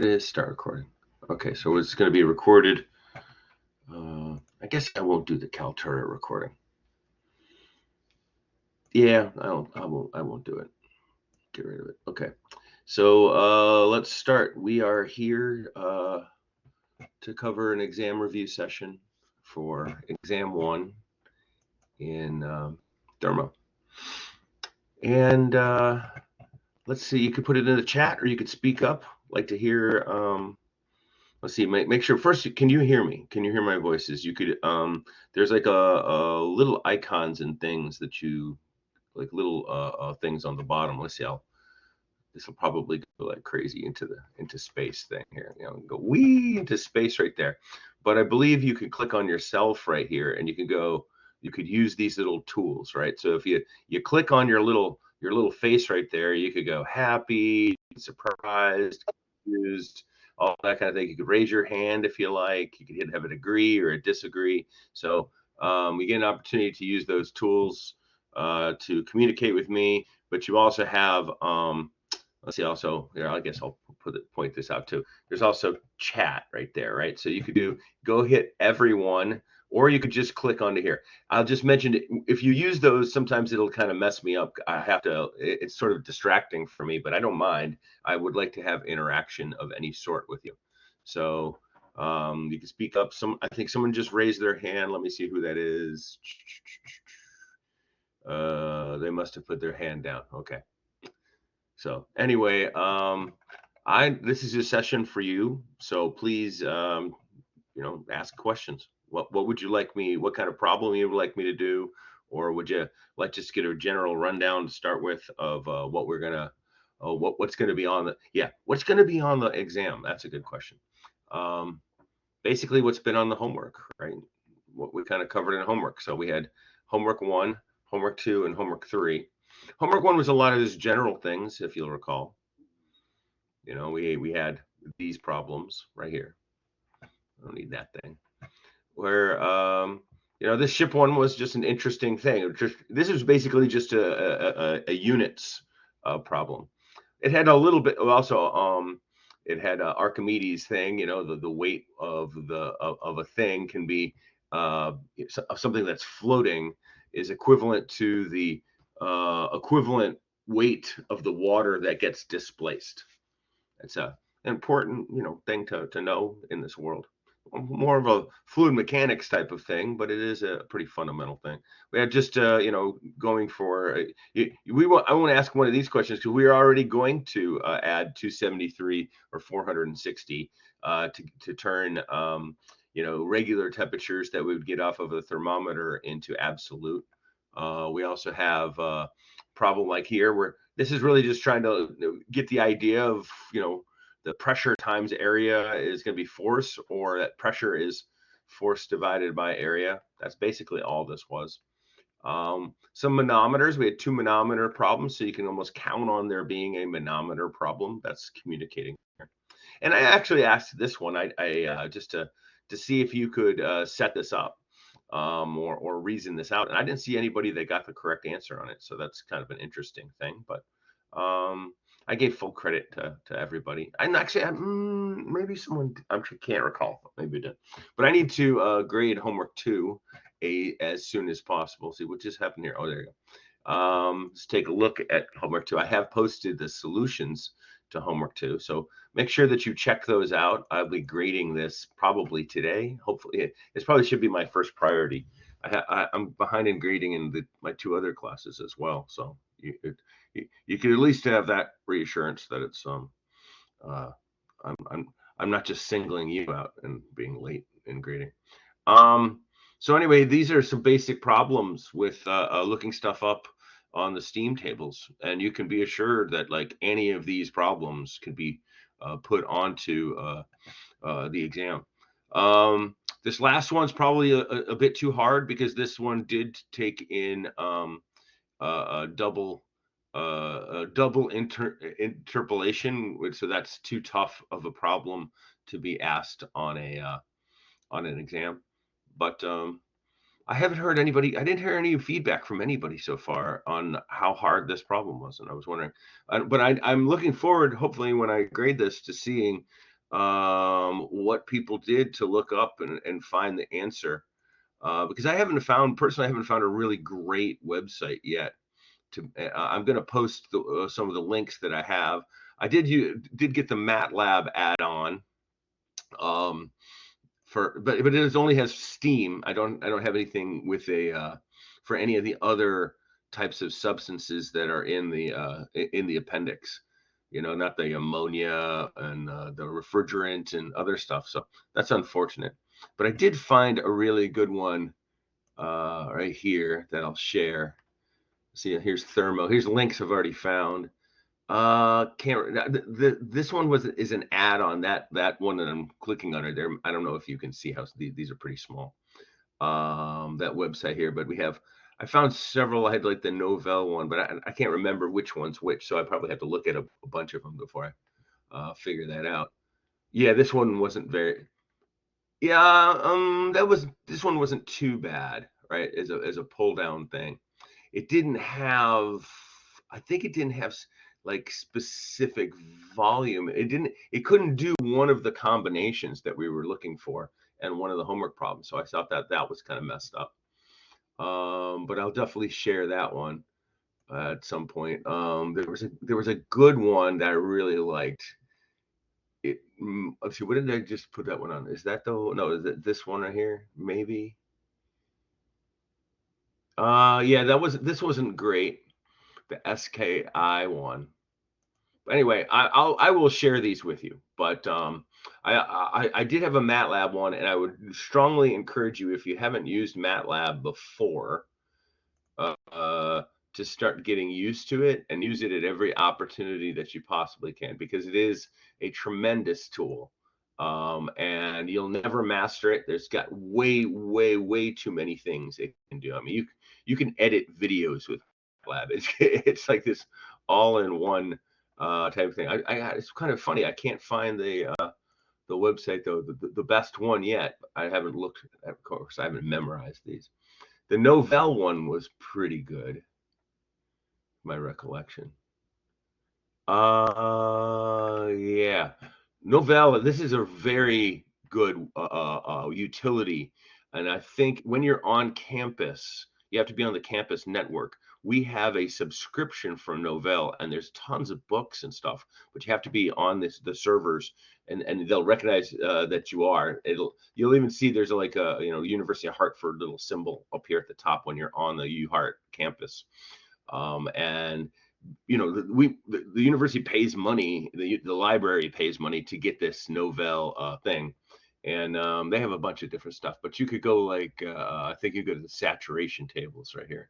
It is start recording. Okay, so it's going to be recorded. I guess I won't do the Kaltura recording. Yeah, I won't do it. Get rid of it. Okay. So let's start. We are here to cover an exam review session for exam 1 in Thermo. And let's see, you could put it in the chat or you could speak up. Like to hear let's see, make sure first, can you hear me? Can you hear my voices? You could there's like a little icons and things that you like, little things on the bottom. Let's see how this will probably go like crazy into space thing here. Go wee into space right there. But I believe you could click on yourself right here and you could use these little tools, right? So if you click on your little face right there, you could go happy, surprised, confused, all that kind of thing. You could raise your hand if you like. You could have a agree or a disagree. So we get an opportunity to use those tools to communicate with me. But you also have let's see, also here, I guess I'll point this out too. There's also chat right there, right? So you could go hit everyone, or you could just click onto here. I'll just mention, if you use those, sometimes it'll kind of mess me up. I have to, it's sort of distracting for me, but I don't mind. I would like to have interaction of any sort with you. So you can speak up. I think someone just raised their hand. Let me see who that is. They must have put their hand down. Okay. So anyway, this is a session for you. So please, ask questions. What would you like me? What kind of problem you would like me to do, or would you like just get a general rundown to start with of what we're gonna, what's gonna be on what's gonna be on the exam? That's a good question. Basically, what's been on the homework, right? What we kind of covered in homework. So we had homework 1, homework 2, and homework 3. Homework 1 was a lot of these general things, if you'll recall. We had these problems right here. I don't need that thing. Where this ship one was just an interesting thing. This was basically just a units problem. It had a little bit also. It had Archimedes thing. The weight of a thing can be something that's floating is equivalent to the equivalent weight of the water that gets displaced. It's an important thing to know in this world. More of a fluid mechanics type of thing, but it is a pretty fundamental thing. We had just going for I want to ask one of these questions because we are already going to add 273 or 460 to turn regular temperatures that we would get off of a thermometer into absolute. We also have a problem like here where this is really just trying to get the idea of the pressure times area is going to be force, or that pressure is force divided by area. That's basically all this was. Some manometers. We had 2 manometer problems, so you can almost count on there being a manometer problem. That's communicating here. And I actually asked this one, I just to see if you could set this up or reason this out. And I didn't see anybody that got the correct answer on it, so that's kind of an interesting thing. But I gave full credit to everybody. And actually, maybe someone, I can't recall. Maybe I did. But I need to grade homework 2 as soon as possible. See what just happened here. Oh, there you go. Let's take a look at homework 2. I have posted the solutions to homework 2. So make sure that you check those out. I'll be grading this probably today. Hopefully, this probably should be my first priority. I'm behind in grading in my 2 other classes as well. So you can at least have that reassurance that it's I'm not just singling you out and being late in grading. So anyway, these are some basic problems with looking stuff up on the STEAM tables, and you can be assured that like any of these problems can be put onto the exam. This last one's probably a bit too hard because this one did take in a double interpolation, so that's too tough of a problem to be asked on an exam. But I haven't heard anybody. I didn't hear any feedback from anybody so far on how hard this problem was, and I was wondering. But I'm looking forward, hopefully, when I grade this, to seeing what people did to look up and find the answer. Because I haven't found a really great website yet. I'm going to post some of the links that I have. I did get the MATLAB add-on, but it only has Steam. I don't have anything with for any of the other types of substances that are in the appendix. Not the ammonia and the refrigerant and other stuff. So that's unfortunate. But I did find a really good one right here that I'll share. See, here's Here's links I've already found. Can't. This one is an add-on. That one that I'm clicking on there. I don't know if you can see how these are pretty small. That website here, but I found several. I had like the Novell one, but I can't remember which one's which. So I probably have to look at a bunch of them before I figure that out. Yeah, this one wasn't very. Yeah, this one wasn't too bad, right? As a pull down thing. It didn't have. I think it didn't have like specific volume. It couldn't do one of the combinations that we were looking for and one of the homework problems. So I thought that was kind of messed up. But I'll definitely share that one at some point. There was a good one that I really liked. Let's see, what did I just put that one on? Is that no, is it this one right here? Maybe. Yeah, this wasn't great. The SKI one. But anyway, I will share these with you. But I did have a MATLAB one, and I would strongly encourage you, if you haven't used MATLAB before, to start getting used to it and use it at every opportunity that you possibly can, because it is a tremendous tool. And you'll never master it. There's got way, way, way too many things it can do. I mean, you can edit videos with MATLAB. It's like this all-in-one type of thing. It's kind of funny. I can't find the website though, the best one yet. I haven't looked. Of course, I haven't memorized these. The Novell one was pretty good, my recollection. Yeah, Novell. This is a very good utility, and I think when you're on campus, you have to be on the campus network. We have a subscription for Novell, and there's tons of books and stuff, but you have to be on the servers, and they'll recognize that you are. You'll even see there's like a University of Hartford little symbol up here at the top when you're on the UHart campus, and the university pays money, the library pays money to get this Novell thing. And they have a bunch of different stuff, but you could go like I think you go to the saturation tables right here,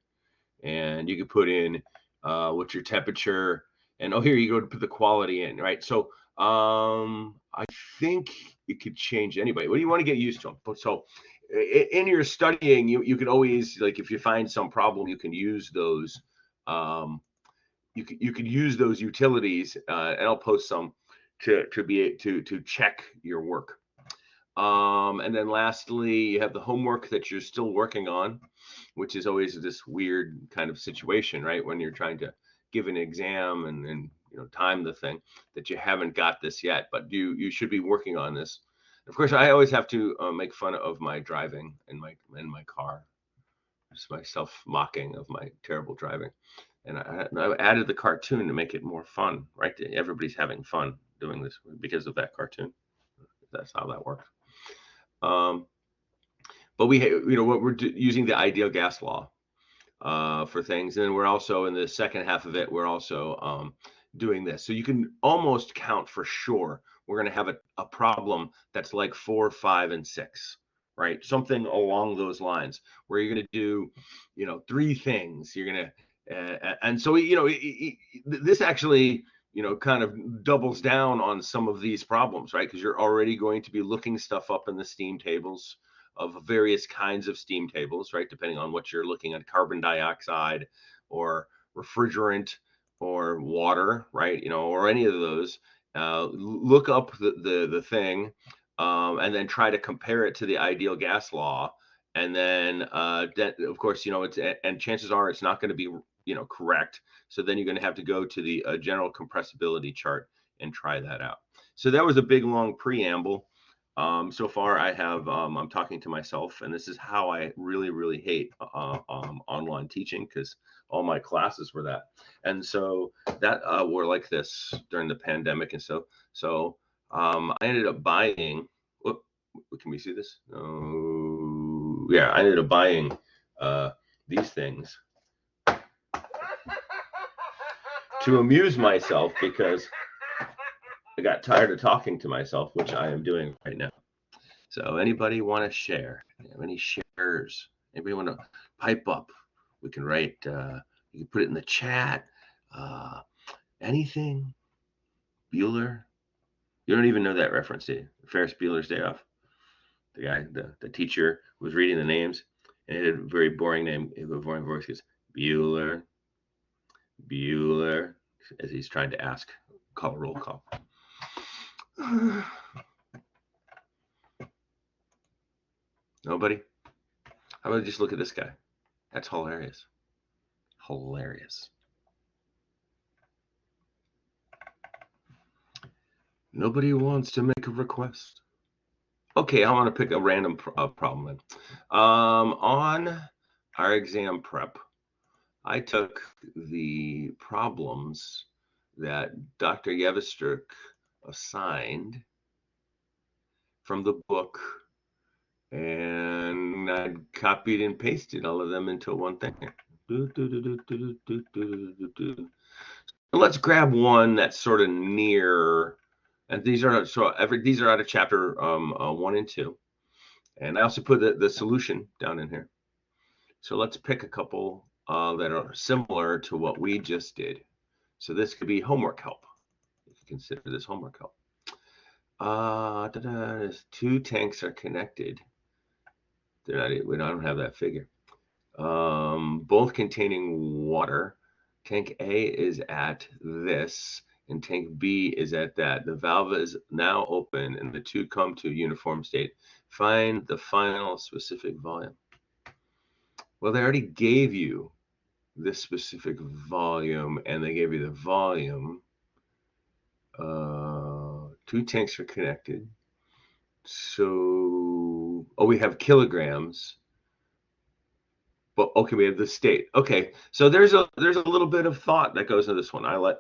and you could put in what's your temperature, and here you go to put the quality in, right? So I think it could change anybody. What do you want to get used to? So in your studying, you could always, like, if you find some problem, you can use those. You could use those utilities, and I'll post some to check your work. And then lastly, you have the homework that you're still working on, which is always this weird kind of situation, right? When you're trying to give an exam and time the thing, that you haven't got this yet, but you should be working on this. Of course, I always have to make fun of my driving in my car, just myself mocking of my terrible driving. And I added the cartoon to make it more fun, right? Everybody's having fun doing this because of that cartoon. That's how that works. But what we're using the ideal gas law for things, and then we're also in the second half of it. We're also doing this, so you can almost count for sure we're going to have a problem that's like 4, 5, and 6, right? Something along those lines, where you're going to do 3 things. You're going to and so this actually kind of doubles down on some of these problems, right? Because you're already going to be looking stuff up in the steam tables of various kinds of steam tables, right? Depending on what you're looking at, carbon dioxide or refrigerant or water, right? Or any of those. Look up the thing, and then try to compare it to the ideal gas law. And then that, of course, and chances are it's not going to be correct. So then you're going to have to go to the general compressibility chart and try that out. So that was a big, long preamble. So far, I have I'm talking to myself, and this is how I really, really hate online teaching, because all my classes were that, and so that were like this during the pandemic, and so I ended up buying. Whoop, can we see this? Oh, yeah, I ended up buying these things to amuse myself, because I got tired of talking to myself, which I am doing right now. So anybody want to share? Any shares? Anybody want to pipe up? We can write, you can put it in the chat. Anything? Bueller? You don't even know that reference, do you? Ferris Bueller's Day Off. The guy, the teacher was reading the names, and it had a very boring name, a boring voice. He goes, Bueller, Bueller, as he's trying to call a roll call. Nobody? How about just look at this guy? That's hilarious. Hilarious. Nobody wants to make a request. Okay, I want to pick a random problem then. On our exam prep, I took the problems that Dr. Yevistruk assigned from the book, and I copied and pasted all of them into one thing. Let's grab one that's sort of near, and these are out of chapter 1 and 2, and I also put the solution down in here. So let's pick a couple that are similar to what we just did. So this could be homework help. You can consider this homework help. Two tanks are connected. We don't have that figure. Both containing water. Tank A is at this, and tank B is at that. The valve is now open, and the two come to a uniform state. Find the final specific volume. Well, they already gave you this specific volume, and they gave you the volume. Two tanks are connected. So, we have kilograms. But okay, we have the state. Okay, so there's a little bit of thought that goes into this one. I like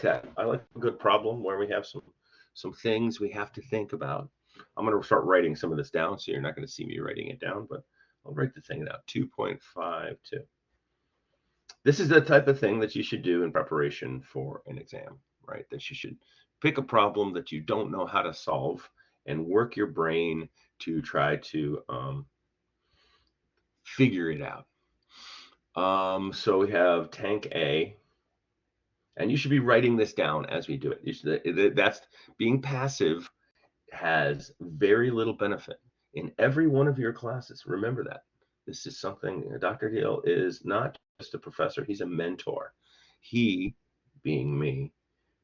that. I like a good problem where we have some things we have to think about. I'm going to start writing some of this down, so you're not going to see me writing it down, but I'll write the thing down. 2.52. This is the type of thing that you should do in preparation for an exam, right? That you should pick a problem that you don't know how to solve and work your brain to try to figure it out. So we have tank A, and you should be writing this down as we do it. That's being passive has very little benefit in every one of your classes. Remember that. This is something, Dr. Hill is not just a professor, he's a mentor. He, being me,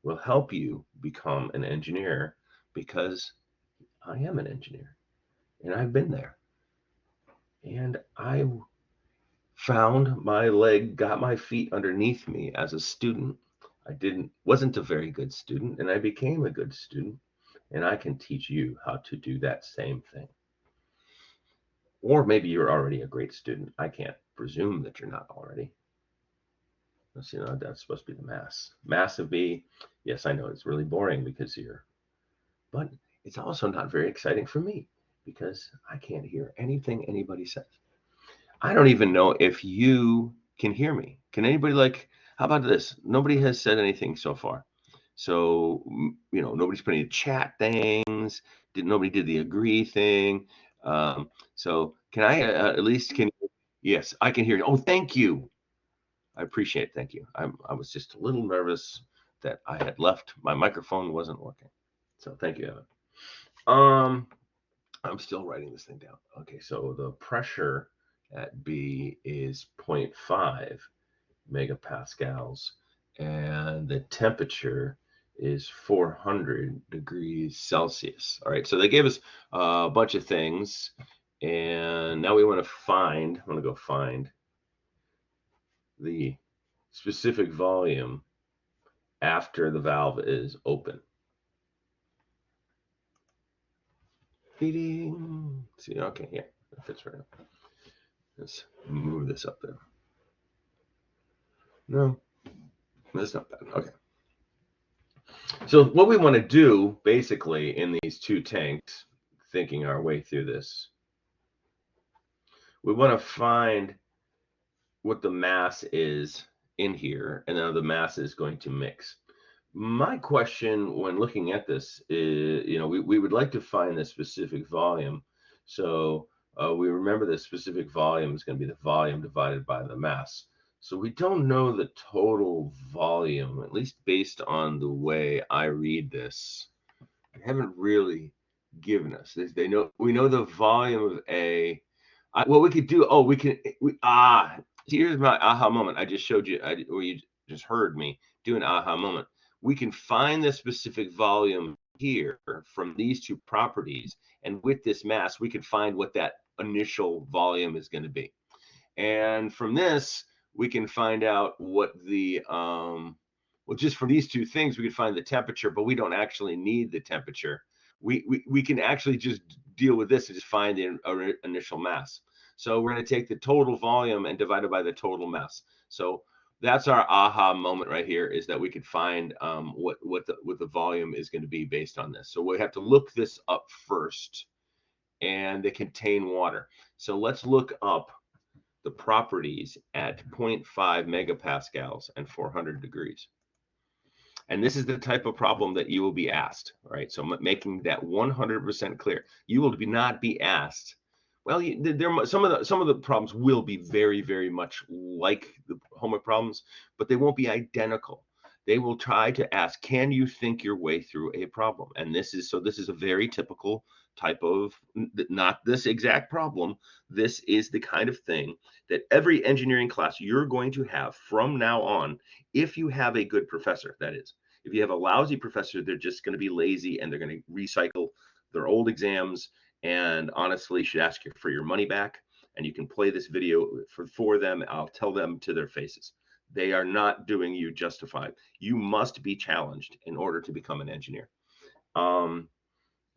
will help you become an engineer, because I am an engineer and I've been there. And I found my leg, got my feet underneath me as a student. Wasn't a very good student, and I became a good student, and I can teach you how to do that same thing. Or maybe you're already a great student. I can't presume that you're not already. That's supposed to be the mass of B. Yes, I know it's really boring because but it's also not very exciting for me, because I can't hear anything anybody says. I don't even know if you can hear me. Can anybody, how about this? Nobody has said anything so far. So, nobody's putting any chat things. Nobody did the agree thing. So can I at least yes, I can hear you. Oh, thank you. I appreciate it. Thank you. I was just a little nervous that I had left. My microphone wasn't working. So thank you, Evan. I'm still writing this thing down. Okay, so the pressure at B is 0.5 megapascals, and the temperature is 400 degrees Celsius. All right, so they gave us a bunch of things, and now we want to go find the specific volume after the valve is open. See, okay, yeah, that fits right up. Let's move this up there. No, that's not bad. Okay. So what we want to do basically in these two tanks, thinking our way through this, we want to find what the mass is in here, and now the mass is going to mix. My question when looking at this is, we would like to find the specific volume. So we remember the specific volume is going to be the volume divided by the mass. So we don't know the total volume, at least based on the way I read this. They haven't really given us this. We know the volume of A. What we could do, here's my aha moment. I just showed you, or you just heard me do an aha moment. We can find the specific volume here from these two properties, and with this mass, we can find what that initial volume is going to be. And from this, we can find out what the, well, just from these two things, we can find the temperature, but we don't actually need the temperature. We can actually just deal with this and just find the initial mass. So we're going to take the total volume and divide it by the total mass. So that's our aha moment right here, is that we could find what the volume is going to be based on this. So we have to look this up first, and they contain water. So let's look up the properties at 0.5 megapascals and 400 degrees. And this is the type of problem that you will be asked, right? So making that 100% clear. You will not be asked, well, some of the problems will be very, very much like the homework problems, but they won't be identical. They will try to ask, can you think your way through a problem? And this is a very typical type of, not this exact problem. This is the kind of thing that every engineering class you're going to have from now on, if you have a good professor, that is. If you have a lousy professor, they're just going to be lazy and they're going to recycle their old exams, and honestly should ask you for your money back. And you can play this video for them. I'll tell them to their faces. They are not doing you justified. You must be challenged in order to become an engineer.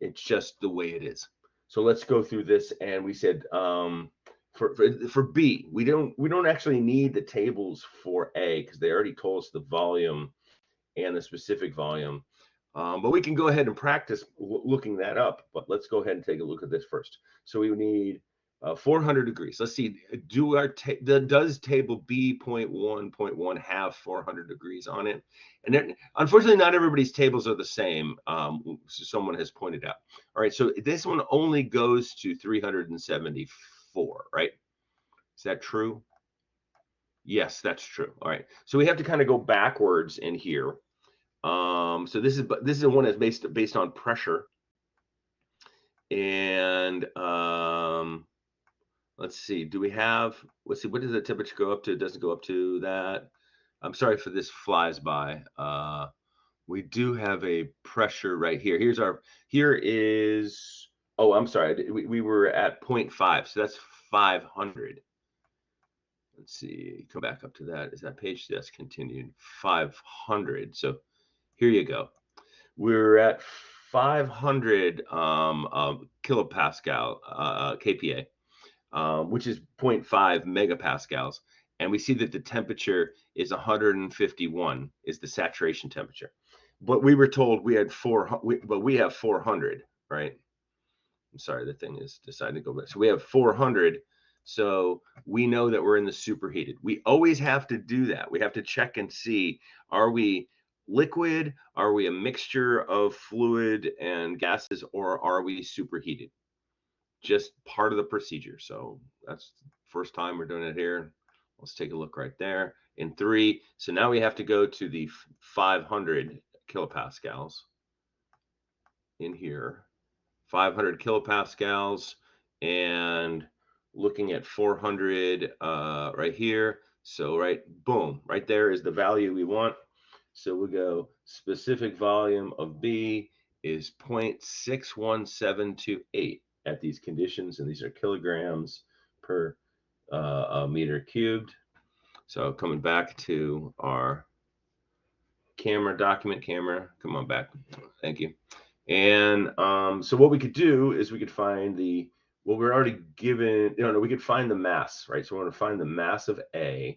It's just the way it is. So let's go through this. And we said for B, we don't actually need the tables for A because they already told us the volume and the specific volume. But we can go ahead and practice looking that up. But let's go ahead and take a look at this first. So we need 400 degrees. Let's see, does table B.1.1 have 400 degrees on it? And then, unfortunately, not everybody's tables are the same. Someone has pointed out. All right, so this one only goes to 374, right? Is that true? Yes, that's true. All right, so we have to kind of go backwards in here. So this is one that's based on pressure, and let's see. Let's see. What does the temperature go up to? It doesn't go up to that. I'm sorry for this flies by. We do have a pressure right here. Here is. Oh, I'm sorry. We were at 0.5, so that's 500. Let's see. Come back up to that. Is that page? That's continued. 500. So here you go. We're at 500 kilopascal kPa, which is 0.5 megapascals, and we see that the temperature is 151 is the saturation temperature. But we were told we had but we have 400, right? I'm sorry, the thing is deciding to go back. So we have 400. So we know that we're in the superheated. We always have to do that. We have to check and see, are we liquid? Are we a mixture of fluid and gases, or are we superheated? Just part of the procedure. So that's the first time we're doing it here. Let's take a look right there in 3. So now we have to go to the 500 kilopascals in here, 500 kilopascals, and looking at 400 right here. So boom, right there is the value we want. So we go specific volume of B is 0.61728 at these conditions, and these are kilograms per meter cubed. So coming back to our document camera, come on back. Thank you. And so what we could do is we could find well, we're already given, no, we could find the mass, right? So we're going to find the mass of A,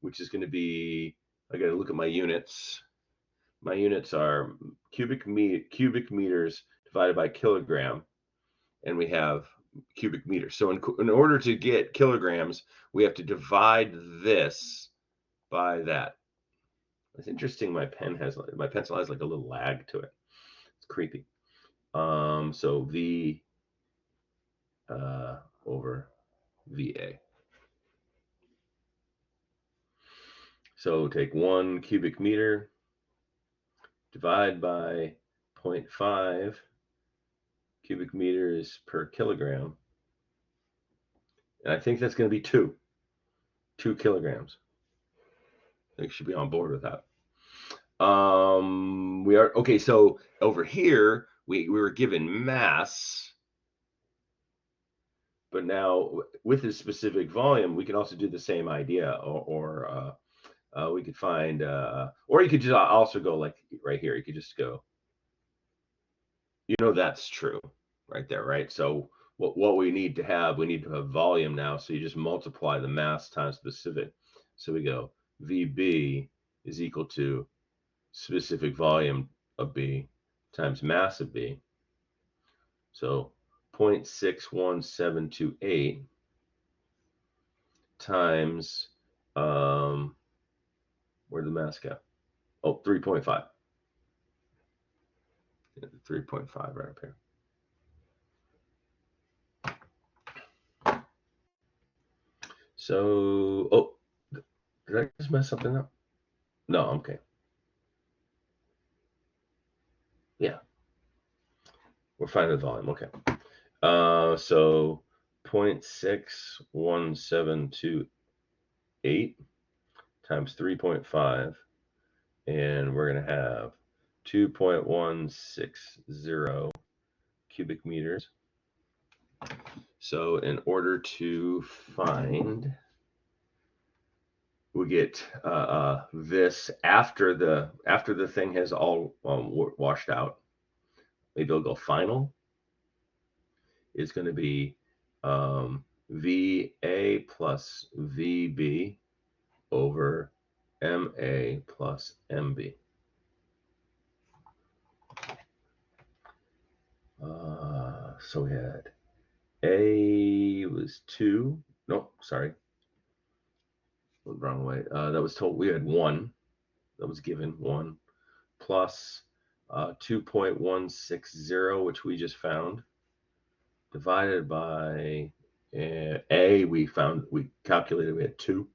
which is going to be, I got to look at my units. My units are cubic meters divided by kilogram, and we have cubic meters. So in order to get kilograms, we have to divide this by that. It's interesting. My pencil has like a little lag to it. It's creepy. So V over VA. So take 1 cubic meter, divide by 0.5 cubic meters per kilogram. And I think that's going to be 2 kilograms. I think you should be on board with that. We are okay. So over here, we were given mass, but now with this specific volume, we can also do the same idea, or we could find, or you could just also go like right here. You could just go, that's true right there, right? So what we need to have volume now. So you just multiply the mass times specific. So we go VB is equal to specific volume of B times mass of B. So 0.61728 times, where'd the mass go? Oh, 3.5. 3.5 right up here. So, oh, did I just mess something up? No, okay. Yeah. We're finding the volume, okay. So 0.61728 times 3.5, and we're going to have 2.160 cubic meters. So in order to find, we get this after the thing has all washed out. Maybe it'll go final. Is going to be VA plus VB over MA plus MB. So we had A was 2. No, sorry. Wrong way. That was told we had 1. That was given 1 plus 2.160, which we just found, divided by A. We calculated we had 2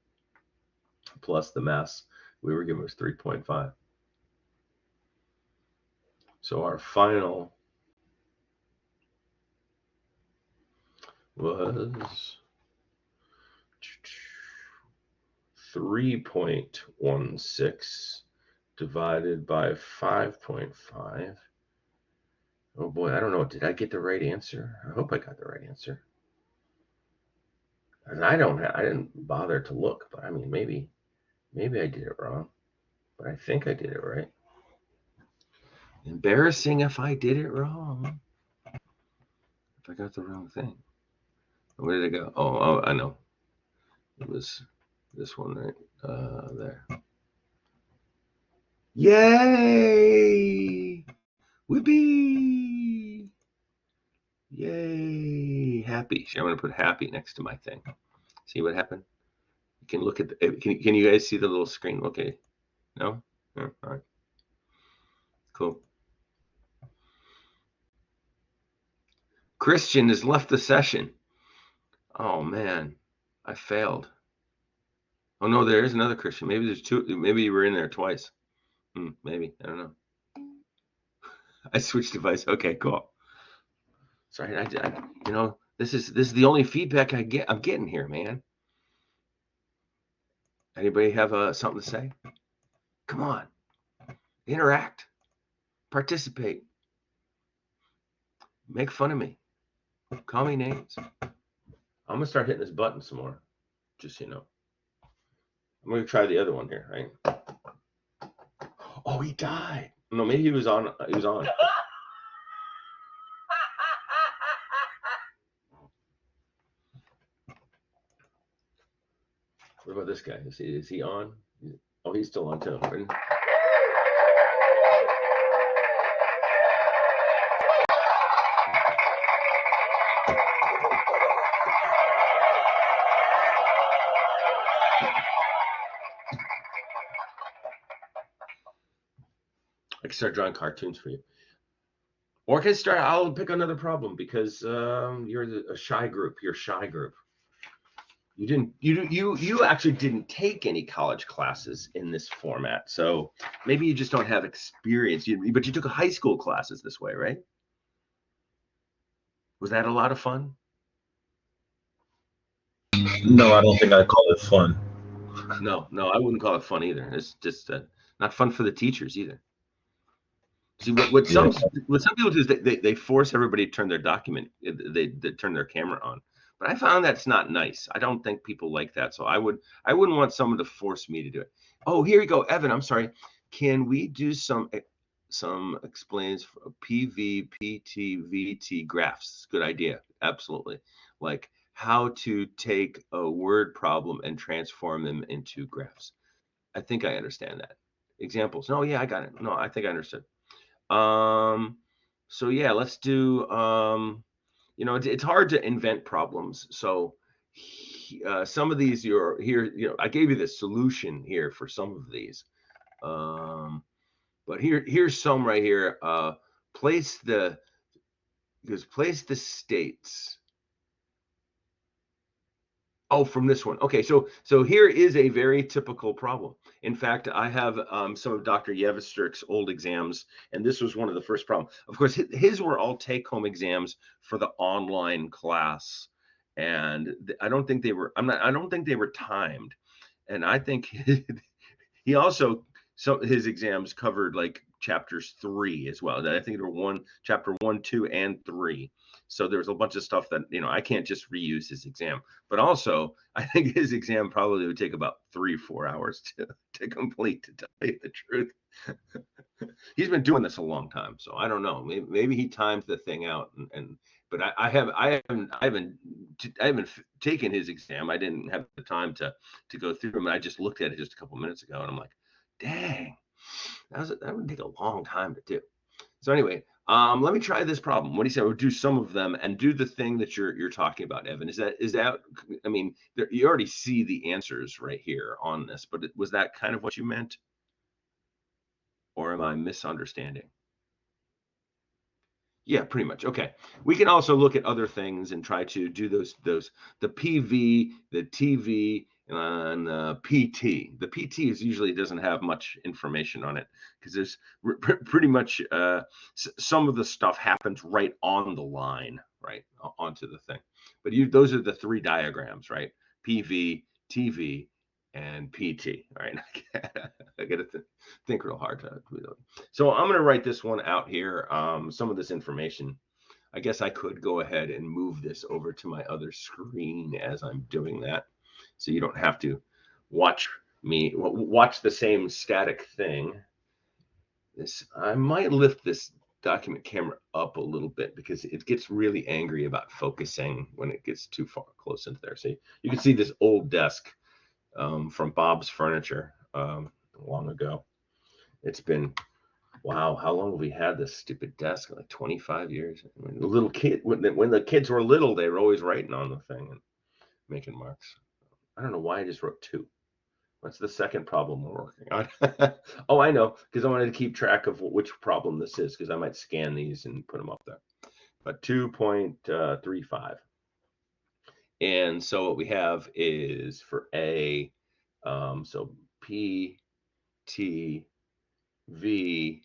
plus the mass we were given was 3.5. So our final was 3.16 divided by 5.5. Oh boy, I don't know. Did I get the right answer? I hope I got the right answer. And I didn't bother to look, but I mean, maybe I did it wrong, but I think I did it right. Embarrassing if I did it wrong. If I got the wrong thing. Where did it go? Oh, I know. It was this one right there. Yay! Whippy! Yay! Happy. I'm going to put happy next to my thing. See what happened? You can look at can you guys see the little screen? Okay. No? All right. Cool. Christian has left the session. Oh man, I failed. Oh no, there is another Christian. Maybe there's 2. Maybe you were in there twice. Maybe, I don't know. I switched device. Okay, cool. Sorry, I this is the only feedback I'm getting here, man. Anybody have something to say? Come on, interact, participate, make fun of me, call me names. I'm gonna start hitting this button some more, just so you know. I'm gonna try the other one here, right? Oh, he died. No, maybe he was on. What about this guy? Is he on? Oh, he's still on too. I can start drawing cartoons for you. Or I can start, I'll pick another problem because you're a shy group. You're a shy group. You actually didn't take any college classes in this format. So maybe you just don't have experience. But you took high school classes this way, right? Was that a lot of fun? No, I don't think I'd call it fun. No, I wouldn't call it fun either. It's just not fun for the teachers either. See, what Yeah. some people do is they force everybody to turn their document, they turn their camera on. But I found that's not nice. I don't think people like that. So I wouldn't want someone to force me to do it. Oh, here you go, Evan. I'm sorry. Can we do some explains for PV, PT, VT graphs? Good idea. Absolutely. Like how to take a word problem and transform them into graphs. I think I understand that. Examples. No, yeah, I got it. No, I think I understood. So yeah, let's do, it's hard to invent problems. So some of these you're here, I gave you the solution here for some of these. But here's some right here. Place the states. Oh, from this one. Okay, so here is a very typical problem. In fact, I have some of Dr. Yevistrick's old exams, and this was one of the first problems. Of course, his were all take-home exams for the online class, and I don't think they were. I don't think they were timed, and I think he also his exams covered like chapters 3 as well. I think there were chapter 1, 2, and 3. So there's a bunch of stuff that I can't just reuse his exam. But also, I think his exam probably would take about 3-4 hours to complete. To tell you the truth, he's been doing this a long time, so I don't know. Maybe he timed the thing out, but I haven't taken his exam. I didn't have the time to go through them. I just looked at it just a couple minutes ago, and I'm like, dang, that would take a long time to do. So anyway, let me try this problem. What do you say? We'll do some of them and do the thing that you're talking about, Evan. Is that? I mean, you already see the answers right here on this, but was that kind of what you meant, or am I misunderstanding? Yeah, pretty much. Okay. We can also look at other things and try to do the PV, the TV, and the PT. The PT is usually doesn't have much information on it because there's pretty much some of the stuff happens right on the line, right onto the thing. But those are the 3 diagrams, right? PV, TV, and PT. All right. I got to think real hard to. So I'm going to write this one out here. Some of this information. I guess I could go ahead and move this over to my other screen as I'm doing that, so you don't have to watch the same static thing. I might lift this document camera up a little bit because it gets really angry about focusing when it gets too far close into there. See, you can see this old desk from Bob's Furniture long ago. It's been, wow, how long have we had this stupid desk? Like 25 years. I mean, the little kid, when the kids were little, they were always writing on the thing and making marks. I don't know why I just wrote 2. What's the second problem we're working on? Oh, I know, because I wanted to keep track of which problem this is, because I might scan these and put them up there. But 2.35. And so what we have is for A, so P, T, V,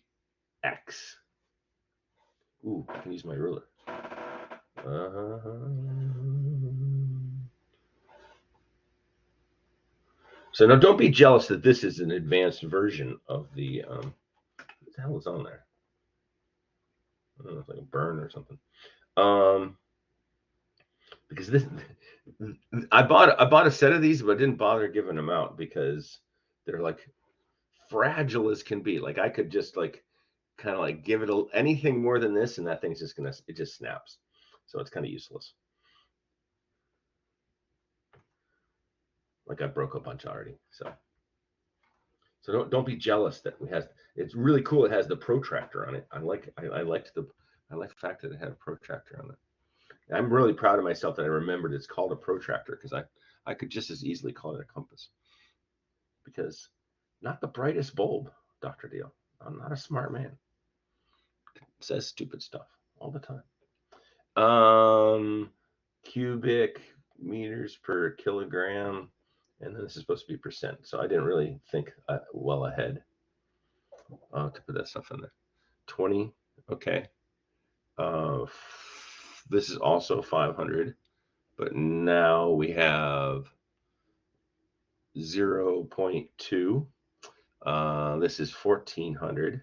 X. Ooh, I can use my ruler. So now don't be jealous that this is an advanced version of the, what the hell is on there? I don't know, it's like a burn or something. Because I bought a set of these, but I didn't bother giving them out because they're like fragile as can be. Like I could just like kind of like give it anything more than this, and that thing's just it just snaps. So it's kind of useless. like I broke a bunch already. So don't be jealous that we has. It's really cool. It has the protractor on it. I like the fact that it had a protractor on it. I'm really proud of myself that I remembered it's called a protractor, because I could just as easily call it a compass, because not the brightest bulb, Dr. Deal. I'm not a smart man. It says stupid stuff all the time. Cubic meters per kilogram, and then this is supposed to be percent. So I didn't really think well ahead to put that stuff in there. 20, okay. This is also 500, but now we have 0.2. This is 1400,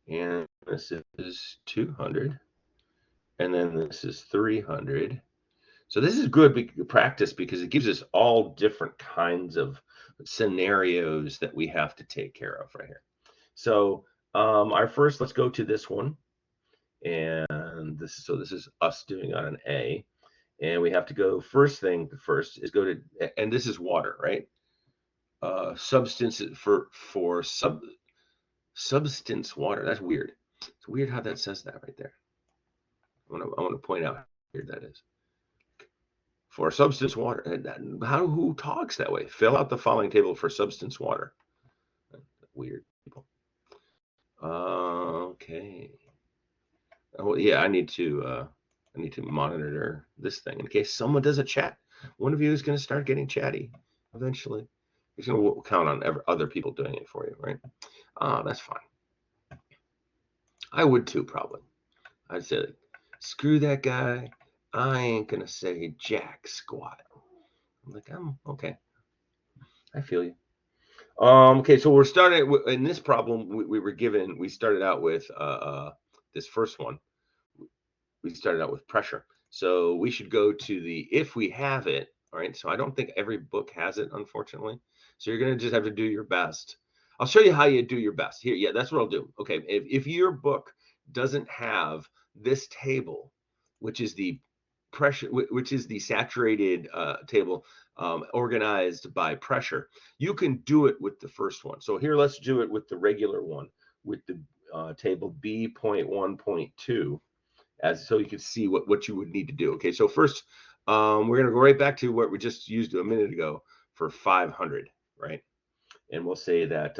and this is 200, and then this is 300. So this is good practice, because it gives us all different kinds of scenarios that we have to take care of right here. So our first, let's go to this one, and this is us doing on an A, and we have to go first is go to, and this is water, right? Substance for substance water. That's weird. It's weird how that says that right there. I want to point out how weird that is. For substance water, who talks that way? Fill out the following table for substance water. Weird people. Okay. Oh yeah, I need to monitor this thing in case someone does a chat. One of you is going to start getting chatty eventually. You're going to count on other people doing it for you, right? That's fine. I would too, probably. I'd say, screw that guy. I ain't going to say jack squat. I'm like, I'm okay. I feel you. Okay, so we're starting in this problem. We started out with this first one. We started out with pressure. So we should go to the if we have it. All right. So I don't think every book has it, unfortunately. So you're going to just have to do your best. I'll show you how you do your best here. Yeah, that's what I'll do. Okay. If your book doesn't have this table, which is the pressure, which is the saturated table organized by pressure, you can do it with the first one. So here, let's do it with the regular one, with the table B.1.2, so you can see what you would need to do. Okay, so first we're going to go right back to what we just used a minute ago for 500, right? And we'll say that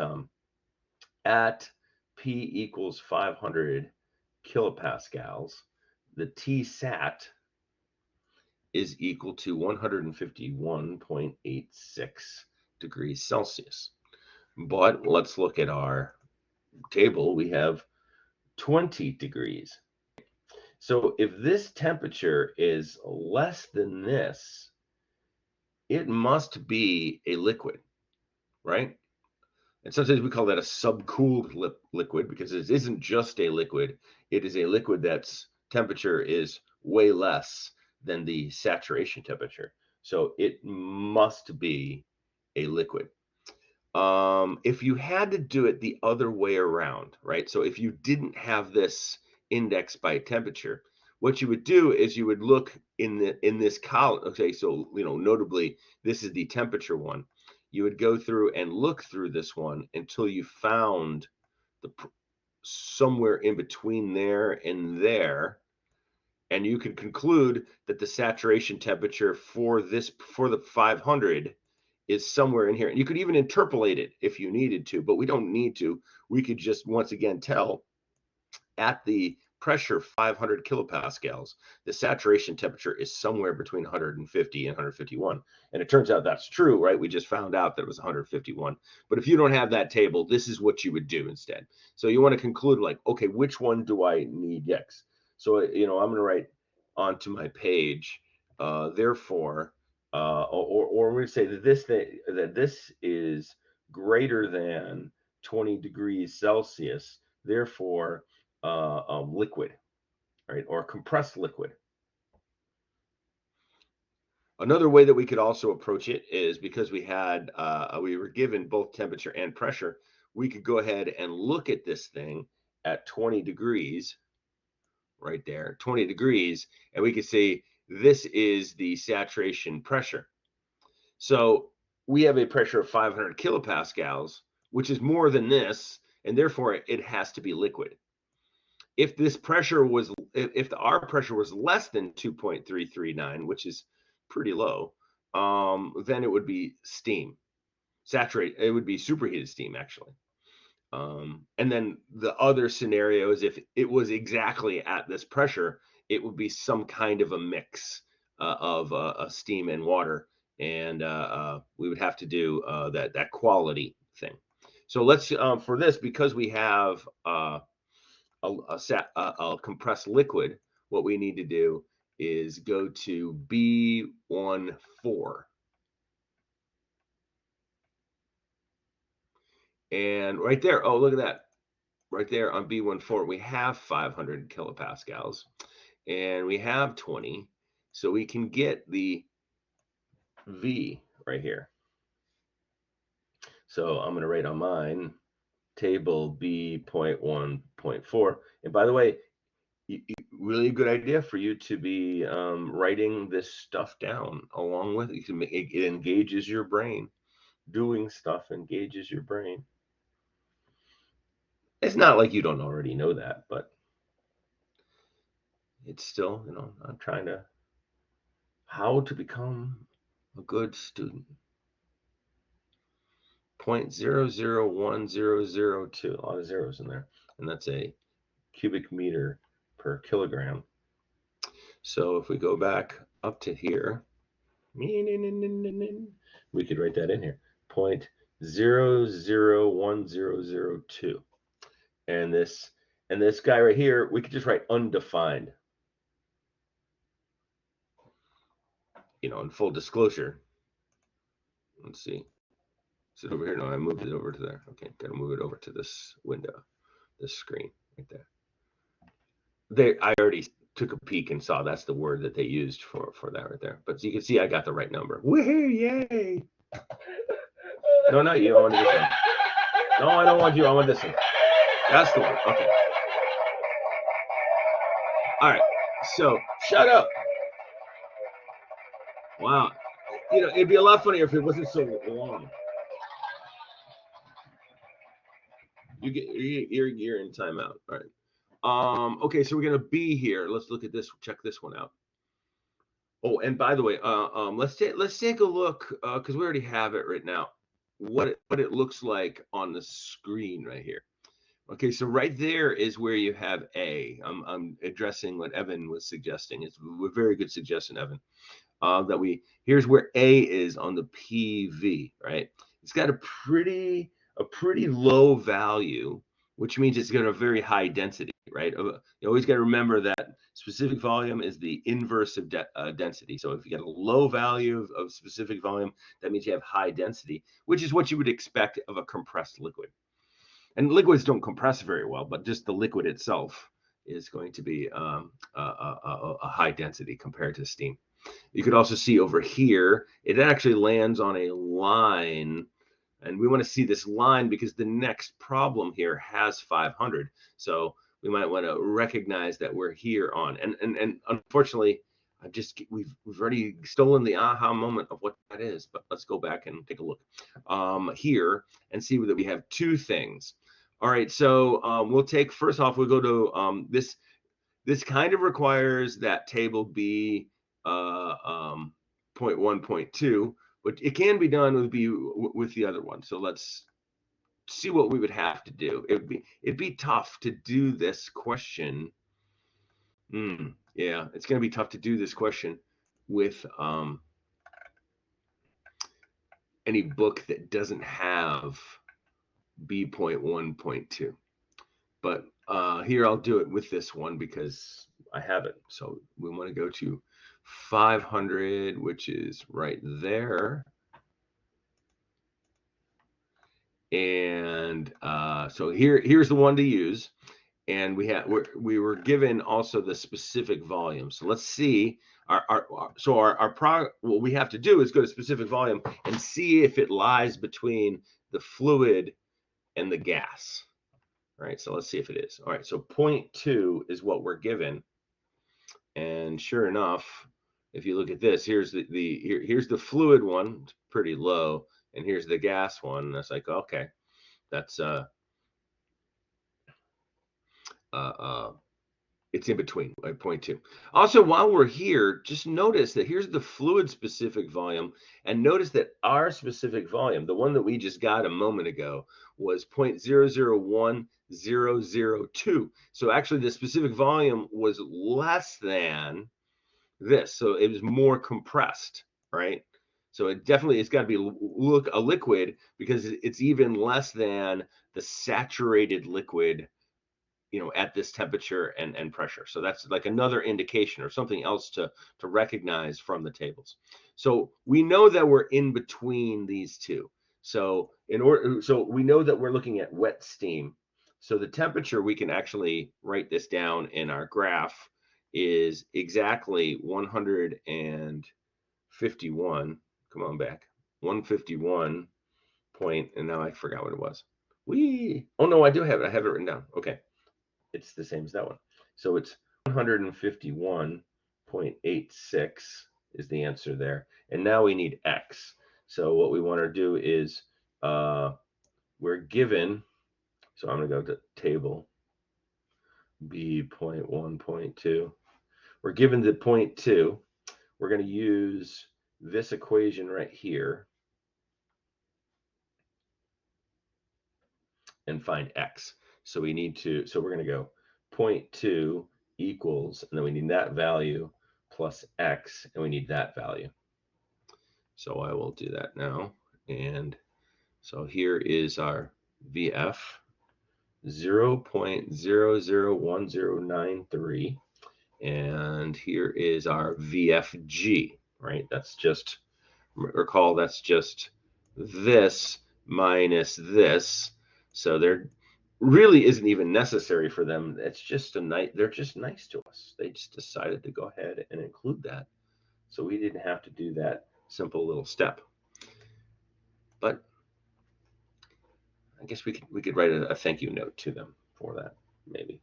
at P equals 500 kilopascals, the T sat is equal to 151.86 degrees Celsius. But let's look at our table. We have 20 degrees. So if this temperature is less than this, it must be a liquid, right? And sometimes we call that a subcooled liquid, because it isn't just a liquid. It is a liquid that's temperature is way less than the saturation temperature. So it must be a liquid. If you had to do it the other way around, right? So if you didn't have this index by temperature, what you would do is you would look in this column. Okay, so notably, this is the temperature one. You would go through and look through this one until you found somewhere in between there and there, and you can conclude that the saturation temperature for the 500 is somewhere in here. And you could even interpolate it if you needed to, but we don't need to. We could just once again tell at the pressure 500 kilopascals, the saturation temperature is somewhere between 150 and 151. And it turns out that's true, right? We just found out that it was 151. But if you don't have that table, this is what you would do instead. So you want to conclude like, okay, which one do I need next? So, I'm going to write onto my page, therefore, or we say that this is greater than 20 degrees Celsius, therefore liquid, right, or compressed liquid. Another way that we could also approach it is, because we were given both temperature and pressure, we could go ahead and look at this thing at 20 degrees, right there, 20 degrees, and we could say this is the saturation pressure. So we have a pressure of 500 kilopascals, which is more than this, and therefore it has to be liquid. If this pressure was, if our pressure was less than 2.339, which is pretty low, then it would be steam. It would be superheated steam, actually. And then the other scenario is if it was exactly at this pressure, it would be some kind of a mix of steam and water, and we would have to do that quality thing. So let's for this, because we have a compressed liquid, what we need to do is go to B14. And right there, oh, look at that. Right there on B14, we have 500 kilopascals, and we have 20. So we can get the V right here. So I'm going to write on mine, table B.1.4. And by the way, really good idea for you to be writing this stuff down along with it. It engages your brain. Doing stuff engages your brain. It's not like you don't already know that, but it's still, I'm trying to, how to become a good student. 0.001002, a lot of zeros in there, and that's a cubic meter per kilogram. So if we go back up to here, we could write that in here, 0.001002. And this guy right here, we could just write undefined. In full disclosure, let's see. Is it over here? No, I moved it over to there. Okay, got to move it over to this window, this screen right there. I already took a peek and saw that's the word that they used for that right there. But you can see I got the right number. Woohoo! Yay! No, not you. I want this one. No, I don't want you. I want this one. That's the one. Okay. All right. So shut up. Wow. It'd be a lot funnier if it wasn't so long. You're in timeout. All right. Okay, so we're gonna be here. Let's look at this. Check this one out. Oh, and by the way, let's take a look because we already have it right now. What it looks like on the screen right here. Okay, so right there is where you have A. I'm addressing what Evan was suggesting. It's a very good suggestion, Evan. Here's where A is on the PV, right? It's got a pretty low value, which means it's got a very high density, right? You always got to remember that specific volume is the inverse of density. So if you get a low value of specific volume, that means you have high density, which is what you would expect of a compressed liquid. And liquids don't compress very well, but just the liquid itself is going to be a high density compared to steam. You could also see over here, it actually lands on a line, and we want to see this line because the next problem here has 500. So we might want to recognize that we're here on, and unfortunately, we've already stolen the aha moment of what that is. But let's go back and take a look here and see that we have two things. All right, so we'll take, first off, we'll go to this kind of requires that table be 0.1.2, but it can be done with the other one. So let's see what we would have to do. It'd be tough to do this question. Yeah, it's going to be tough to do this question with any book that doesn't have B.1.2. But here I'll do it with this one because I have it. So we want to go to 500, which is right there. And so here's the one to use. And we were given also the specific volume. So let's see what we have to do is go to specific volume and see if it lies between the fluid and the gas. All right, so let's see if it is. All right, so 0.2 is what we're given. And sure enough, if you look at this, here's the fluid one, it's pretty low. and here's the gas one. And it's like, okay, that's it's in between, like 0.2. Also, while we're here, just notice that here's the fluid specific volume, and notice that our specific volume, the one that we just got a moment ago, was 0.001002. So actually the specific volume was less than this, so it was more compressed, right? So it's got to be a liquid because it's even less than the saturated liquid, at this temperature and pressure. So that's like another indication or something else to recognize from the tables. So we know that we're in between these two. So we know that we're looking at wet steam. So the temperature, we can actually write this down in our graph, is exactly 151. Come on back. 151 point, and now I forgot what it was. Oh no, I do have it. I have it written down. Okay. It's the same as that one. So it's 151.86 is the answer there. And now we need X. So what we want to do is we're given, so I'm going to go to table B 0.1.2. We're given the 0.2. We're going to use this equation right here and find X. So we're going to go 0.2 equals, and then we need that value plus X, and we need that value. So I will do that now. And so here is our VF, 0.001093. And here is our VFG, right? That's just, recall, that's just this minus this. So there really isn't even necessary for them. It's just they're just nice to us. They just decided to go ahead and include that. So we didn't have to do that simple little step. But I guess we could write a thank you note to them for that, maybe.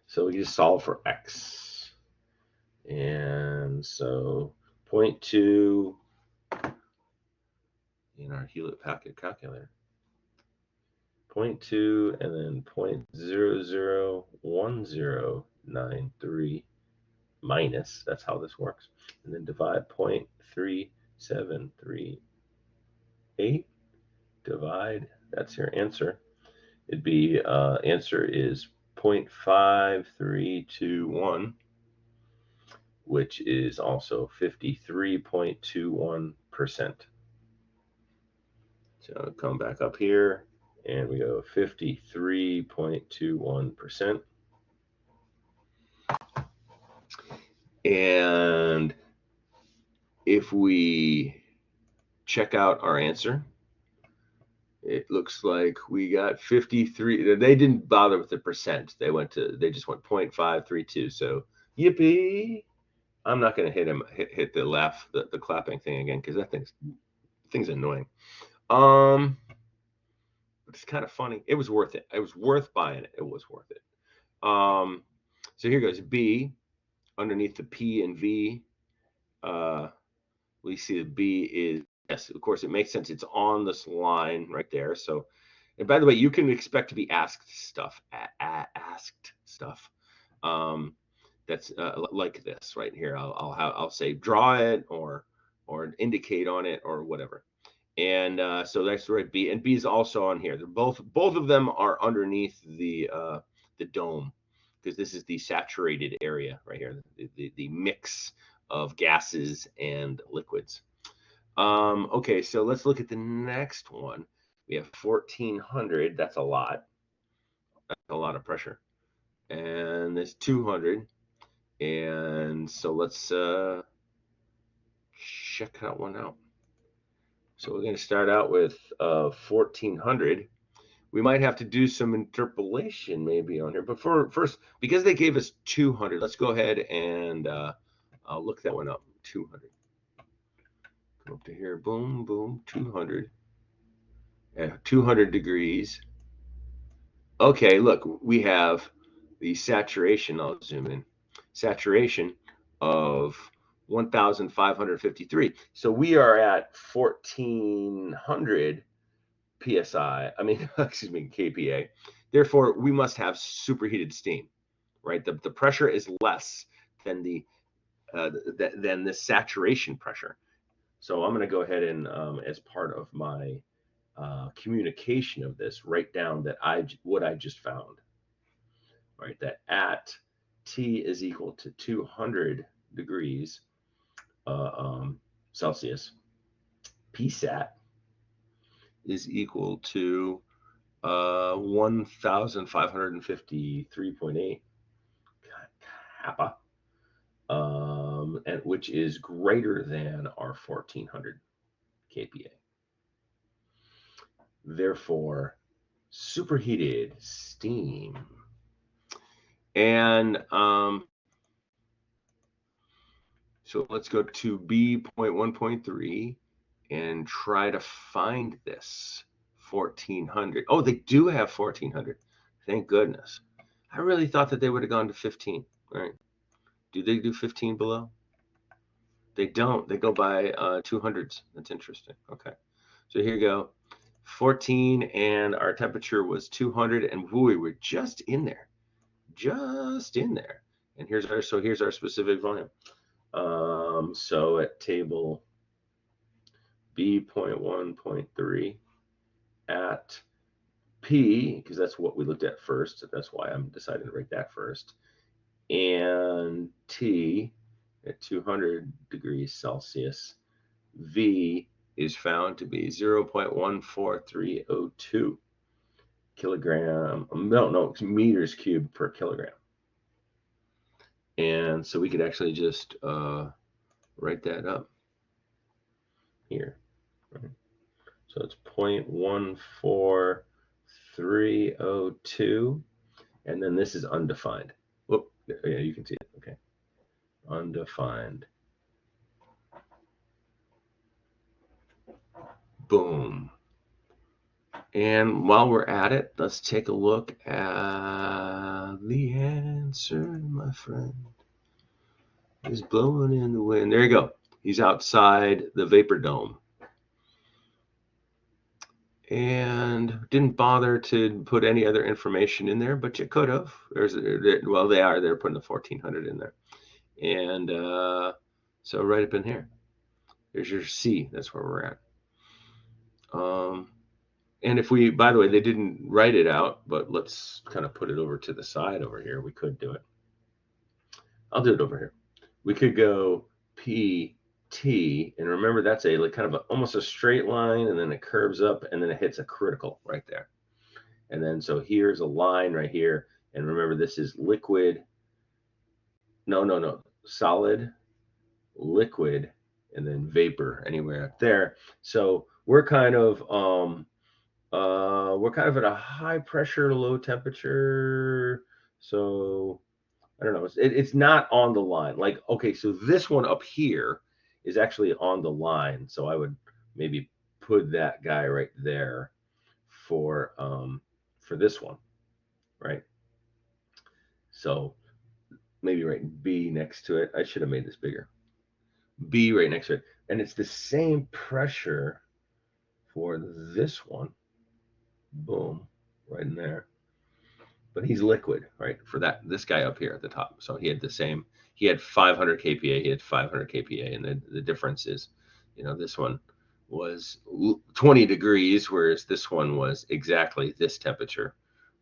So we just solve for X. And so 0.2 in our Hewlett Packard calculator. 0.2 and then 0.001093 minus, that's how this works, and then divide 0.3738, divide, that's your answer. It'd be, answer is 0.5321, which is also 53.21%. So come back up here, and we go 53.21%. And if we check out our answer, it looks like we got 53. They didn't bother with the percent. They just went 0.532. So yippee! I'm not going to hit the laugh, the clapping thing again, because that thing's annoying. But it's kind of funny. It was worth it. It was worth buying it. It was worth it. So here goes B. Underneath the P and V, we see the B is, yes, of course, it makes sense. It's on this line right there. So, and by the way, you can expect to be asked stuff. That's like this right here. I'll say draw it or indicate on it or whatever. And so that's right. B, and B is also on here. They're both of them are underneath the dome, because this is the saturated area right here, the mix of gases and liquids. Okay, so let's look at the next one. We have 1400. That's a lot. That's a lot of pressure. And there's 200. And so let's check that one out. So we're going to start out with 1400. We might have to do some interpolation maybe on here, but first, because they gave us 200, let's go ahead and I'll look that one up. 200. Come up to here, boom, boom, 200. 200 degrees. Okay, look, we have the saturation. I'll zoom in. Saturation of 1,553. So we are at 1,400 psi. I mean, excuse me, kPa. Therefore, we must have superheated steam, right? The pressure is less than the saturation pressure. So I'm going to go ahead and, as part of my communication of this, write down that what I just found, right? That at T is equal to 200 degrees Celsius, Psat is equal to 1,553.8 kappa, and which is greater than our 1,400 kPa. Therefore, superheated steam. And so let's go to B.1.3 and try to find this 1,400. Oh, they do have 1,400. Thank goodness. I really thought that they would have gone to 15. Right? Do they do 15 below? They don't. They go by 200s. That's interesting. Okay. So here you go. 14, and our temperature was 200, and we were just in there. Just in there. And here's our specific volume. So at table B.1.3 at P, because that's what we looked at first, so that's why I'm deciding to write that first, and T at 200 degrees Celsius, V is found to be 0.14302 kilogram, no, meters cubed per kilogram. And so we could actually just write that up here. Right? So it's 0.14302, and then this is undefined. Whoop, yeah, you can see it. Okay, undefined. Boom. And while we're at it, let's take a look at the answer, my friend. He's blowing in the wind. There you go. He's outside the vapor dome. And didn't bother to put any other information in there, but you could have. They're putting the 1,400 in there. And so right up in here, there's your C. That's where we're at. And if we, by the way, they didn't write it out, but let's kind of put it over to the side over here. We could do it. I'll do it over here. We could go PT, and remember that's a kind of almost a straight line, and then it curves up, and then it hits a critical right there. And then so here's a line right here, and remember this is liquid. No, solid, liquid, and then vapor anywhere up there. So we're kind of at a high pressure, low temperature. So I don't know. It's not on the line. Like, okay, so this one up here is actually on the line. So I would maybe put that guy right there for this one, right? So maybe write B next to it. I should have made this bigger. B right next to it. And it's the same pressure for this one. Boom, right in there. But he's liquid, right? For this guy up here at the top. So he had the same, he had 500 kPa, he had 500 kPa. And the difference is, this one was 20 degrees, whereas this one was exactly this temperature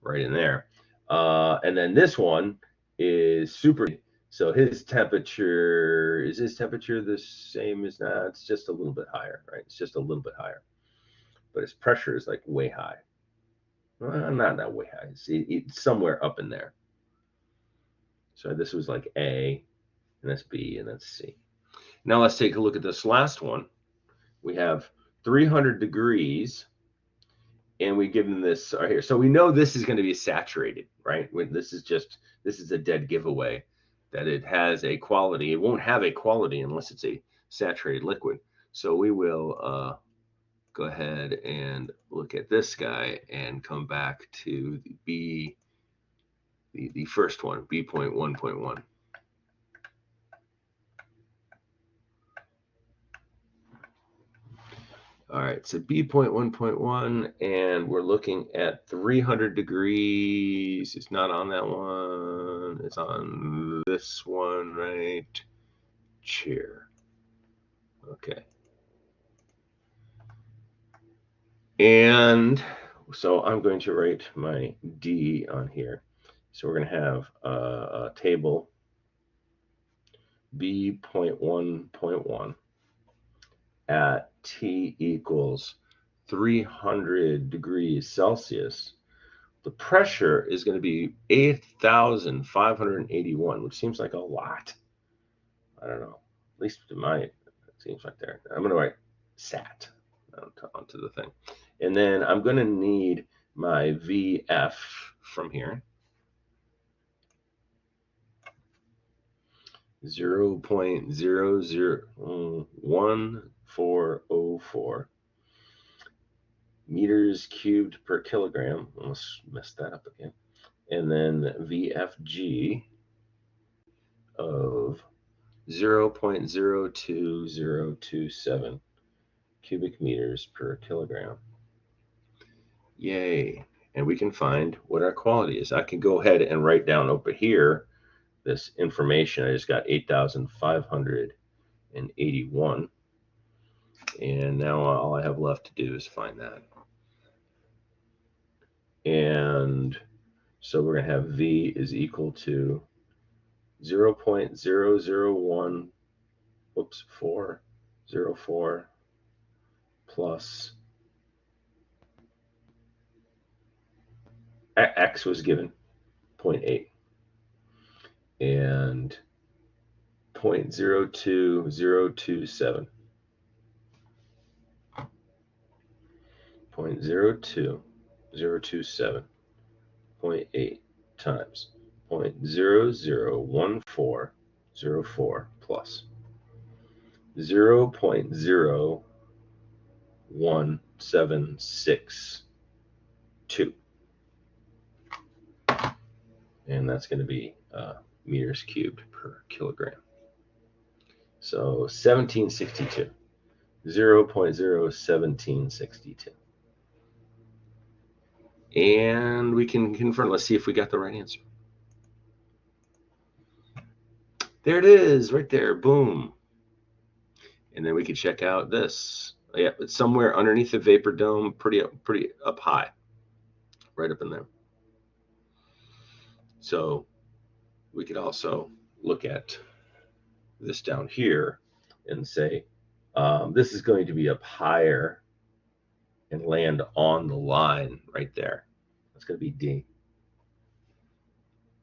right in there. And then this one is super. So his temperature, is his temperature the same as that? It's just a little bit higher, right? It's just a little bit higher. But his pressure is like way high. Well, not that way high. It's somewhere up in there. So this was like A, and that's B, and that's C. Now let's take a look at this last one. We have 300 degrees, and we give them this right here. So we know this is going to be saturated, right? This is a dead giveaway that it has a quality. It won't have a quality unless it's a saturated liquid. So we will go ahead and look at this guy and come back to the B, the first one, B.1.1. All right, so B.1.1, and we're looking at 300 degrees. It's not on that one. It's on this one, right? Chair. Okay. And so I'm going to write my D on here. So we're going to have a table B.1.1 at T equals 300 degrees Celsius. The pressure is going to be 8,581, which seems like a lot. I don't know. At least to my, it seems like there. I'm going to write SAT onto the thing. And then I'm going to need my VF from here. 0.001404 meters cubed per kilogram. Almost messed that up again. And then VFG of 0.02027 cubic meters per kilogram. Yay. And we can find what our quality is. I can go ahead and write down over here this information. I just got 8,581. And now all I have left to do is find that. And so we're going to have V is equal to 0.001, 404 plus X was given 0.8 and 0.02027. 0.02027 0.8 times 0.001404 plus 0.01762. And that's going to be meters cubed per kilogram. So 1762. 0.01762. And we can confirm. Let's see if we got the right answer. There it is, right there. Boom. And then we can check out this. Yeah, it's somewhere underneath the vapor dome, pretty up high, right up in there. So we could also look at this down here and say this is going to be up higher and land on the line right there. That's going to be D.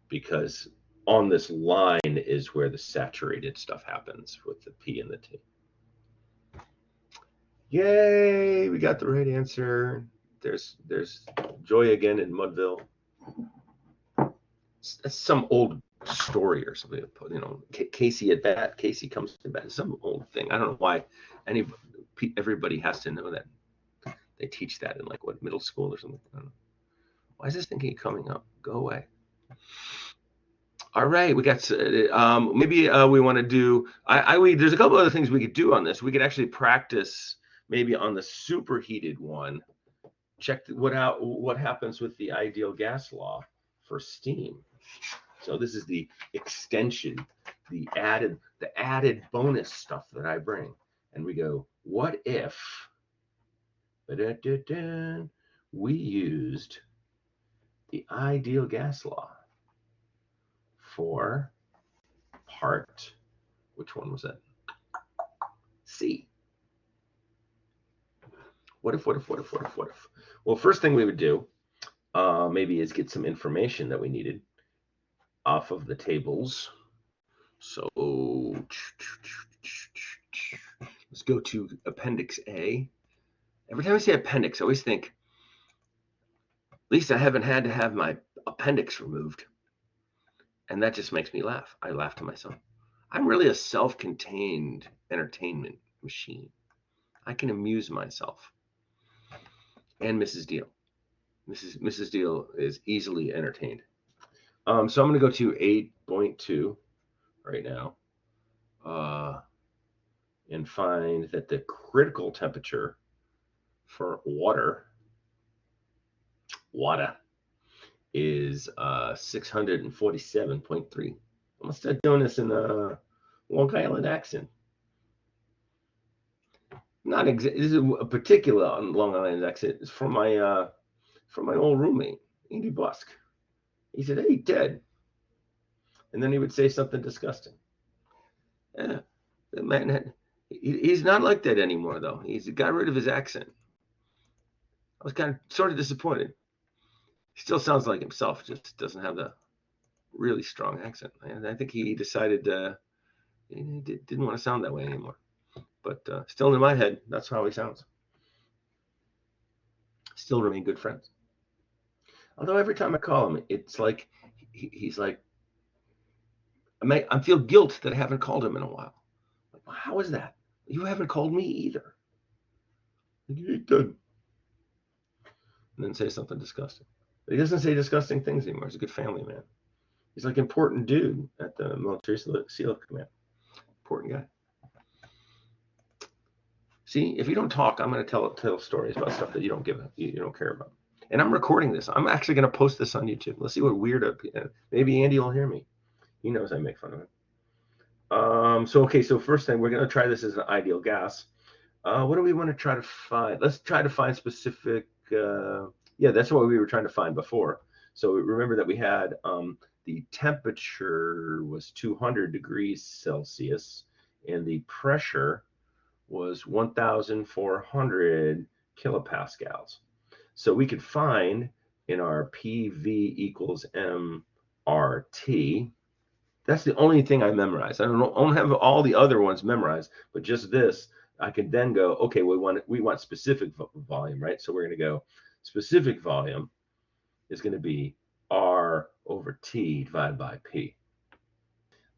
Because on this line is where the saturated stuff happens with the P and the T. Yay, we got the right answer. There's joy again in Mudville. That's some old story or something. You know, Casey at bat. Casey comes to bat. Some old thing. I don't know why everybody has to know that. They teach that in like what, middle school or something. I don't know. Why is this thing coming up? Go away. All right, we got maybe we want to do. There's a couple other things we could do on this. We could actually practice maybe on the superheated one. Check what happens with the ideal gas law for steam. So this is the extension, the added bonus stuff that I bring, and we go, what if we used the ideal gas law for part, which one was that? C. What if? Well, first thing we would do maybe is get some information that we needed off of the tables. So let's go to Appendix A. Every time I say appendix, I always think, at least I haven't had to have my appendix removed. And that just makes me laugh. I laugh to myself. I'm really a self-contained entertainment machine. I can amuse myself. And Mrs. Deal. Mrs. Deal is easily entertained. So I'm going to go to 8.2 right now and find that the critical temperature for water is 647.3. I'm gonna start doing this in a Long Island accent. This is a particular Long Island accent. It's from my old roommate, Andy Busk. He said, "Hey, Ted," and then he would say something disgusting. Yeah, the man he's not like that anymore, though. He's got rid of his accent. I was kind of sort of disappointed. He still sounds like himself, just doesn't have the really strong accent. And I think he decided he didn't want to sound that way anymore. But still in my head, that's how he sounds. Still remain good friends. Although every time I call him, it's like he's like, I feel guilt that I haven't called him in a while. Like, how is that? You haven't called me either. You did. And then say something disgusting. But he doesn't say disgusting things anymore. He's a good family man. He's like an important dude at the military SEAL command. Important guy. See, if you don't talk, I'm going to tell stories about stuff that you don't care about. And I'm recording this. I'm actually going to post this on YouTube. Let's see what weird. Maybe Andy will hear me. He knows I make fun of him. So first thing, we're going to try this as an ideal gas. What do we want to try to find? Let's try to find specific. That's what we were trying to find before. So remember that we had the temperature was 200 degrees Celsius and the pressure was 1,400 kilopascals. So we could find in our PV equals MRT. That's the only thing I memorized. I don't have all the other ones memorized, but just this, I can then go, okay, we want specific volume, right? So we're going to go specific volume is going to be R over T divided by P.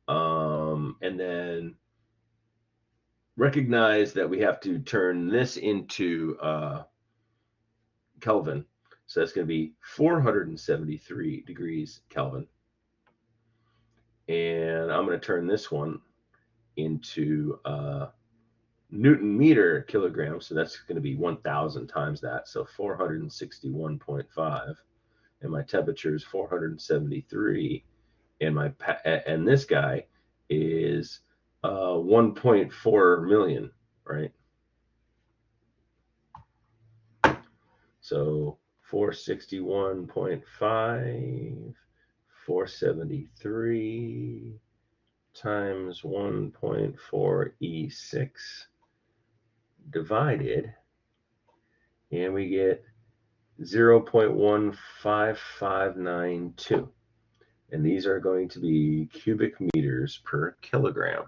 And then recognize that we have to turn this into Kelvin. So that's going to be 473 degrees Kelvin. And I'm going to turn this one into Newton meter kilogram. So that's going to be 1,000 times that. So 461.5. And my temperature is 473. And this guy is 1.4 million, right? So 461.5, 473 times 1.4 E6 divided, and we get 0.15592. And these are going to be cubic meters per kilogram.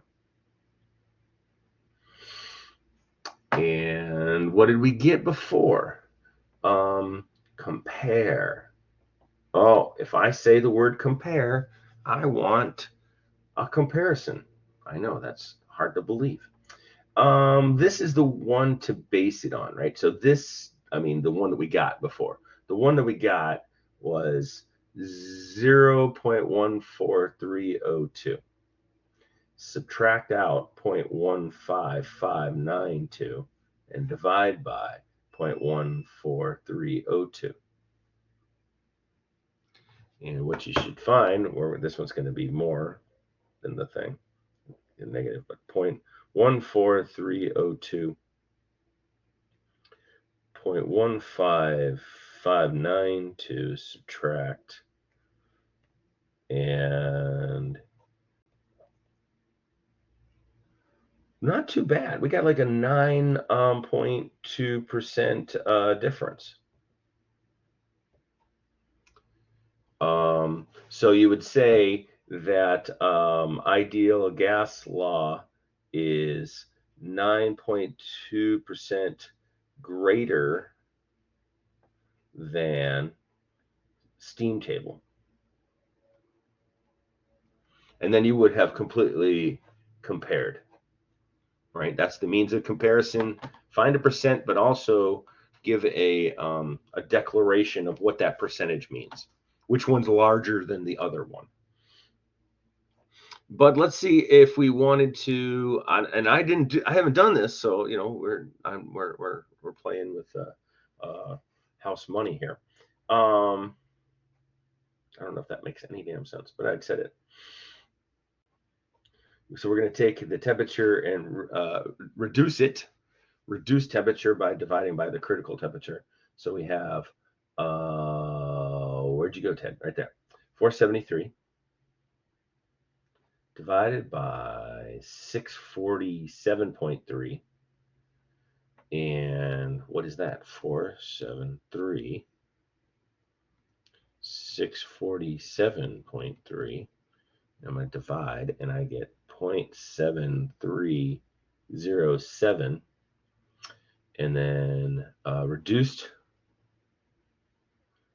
And what did we get before? Compare. Oh, if I say the word compare, I want a comparison. I know that's hard to believe. This is the one to base it on, right? So this, the one that we got before. The one that we got was 0.14302. Subtract out 0.15592 and divide by 0.14302. And what you should find, or this one's going to be more than the thing, negative, but 0.14302, 0.15592 subtract, and not too bad. We got like a 9.2% difference. So you would say that ideal gas law is 9.2% greater than steam table. And then you would have completely compared, right? That's the means of comparison. Find a percent, but also give a declaration of what that percentage means. Which one's larger than the other one? But let's see if we wanted to, and I haven't done this, so we're We're playing with house money here. I don't know if that makes any damn sense, but I'd said it. So we're going to take the temperature and reduce temperature by dividing by the critical temperature. So we have, where'd you go, Ted? Right there. 473 divided by 647.3. And what is that? 473, 647.3. I'm going to divide, and I get 0.7307. And then reduced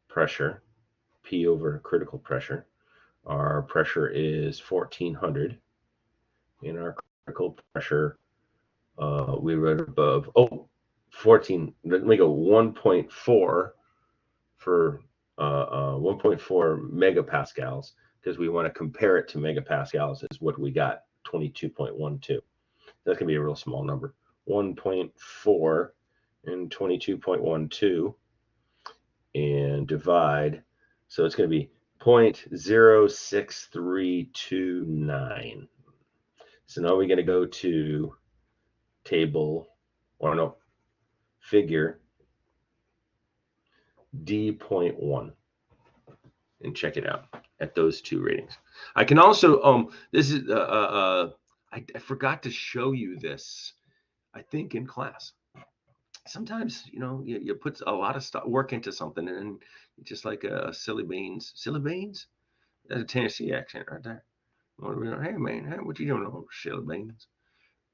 pressure, P over critical pressure. Our pressure is 1400. And our critical pressure, we read above, 14, let me go 1.4 for 1.4 megapascals, because we want to compare it to megapascals is what we got, 22.12. That's going to be a real small number. 1.4 and 22.12 and divide. So it's going to be 0.06329. So now we're going to go to figure D.1 and check it out at those two ratings. I can also, this is, I forgot to show you this, I think, in class. Sometimes, you put a lot of work into something, and just like silly beans. That's a Tennessee accent right there. Hey man, what you doing, silly beans?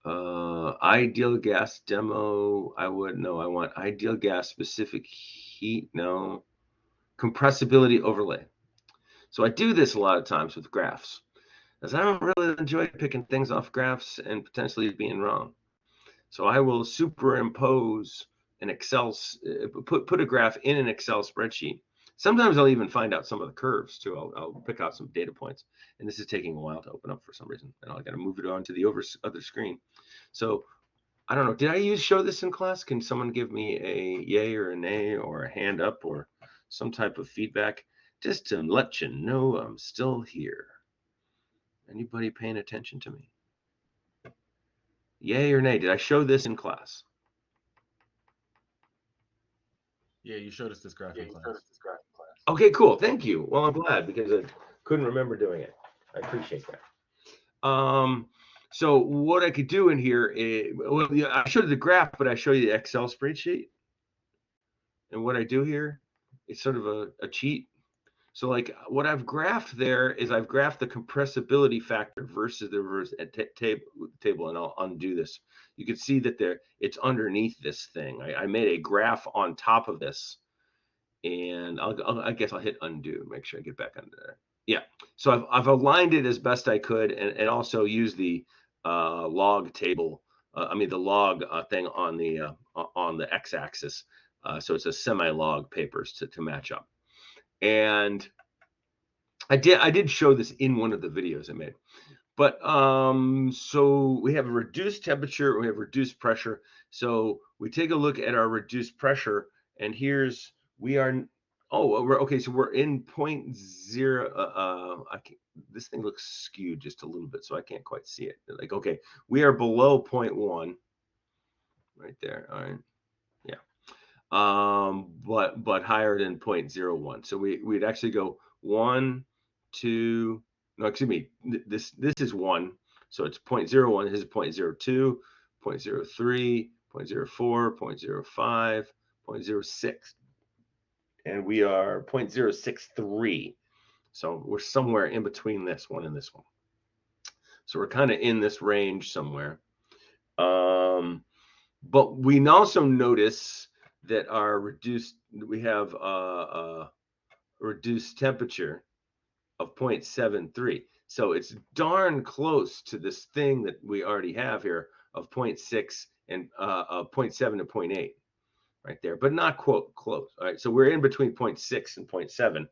Ideal gas demo. I want ideal gas specific heat. No. Compressibility overlay. So I do this a lot of times with graphs, as I don't really enjoy picking things off graphs and potentially being wrong. So I will superimpose an Excel, put a graph in an Excel spreadsheet. Sometimes I'll even find out some of the curves too. I'll pick out some data points, and this is taking a while to open up for some reason, and I got to move it on to the other screen. So I don't know. Did I show this in class? Can someone give me a yay or a nay or a hand up or some type of feedback, just to let you know I'm still here? Anybody paying attention to me? Yay or nay? Did I show this in class? Yeah, you showed us this graph in class. Okay, cool. Thank you. Well, I'm glad, because I couldn't remember doing it. I appreciate that. So what I could do in here is, I showed you the graph, but I show you the Excel spreadsheet. And what I do here is sort of a cheat. So like what I've graphed there is I've graphed the compressibility factor versus the reverse table, and I'll undo this. You can see that it's underneath this thing. I made a graph on top of this, and I guess I'll hit undo, make sure I get back under there. Yeah, so I've aligned it as best I could, and also use the log table. The log thing on the x-axis. So it's a semi-log papers to match up. And I did show this in one of the videos I made. But so we have a reduced temperature, we have reduced pressure. So we take a look at our reduced pressure, and here's we're okay. So we're in 0.0. This thing looks skewed just a little bit, so I can't quite see it. Like, okay, we are below 0.1 right there. All right, yeah. But higher than 0.01. So we'd actually go 1, 2. No, excuse me. This is 1. So it's 0.01. This is 0.02, 0.03, 0.04, 0.05, 0.06. And we are 0.063. So we're somewhere in between this one and this one. So we're kind of in this range somewhere. But we also notice that we have a reduced temperature of 0.73. So it's darn close to this thing that we already have here of 0.6 and 0.7 to 0.8 right there, but not quote close. All right, so we're in between 0.6 and 0.7.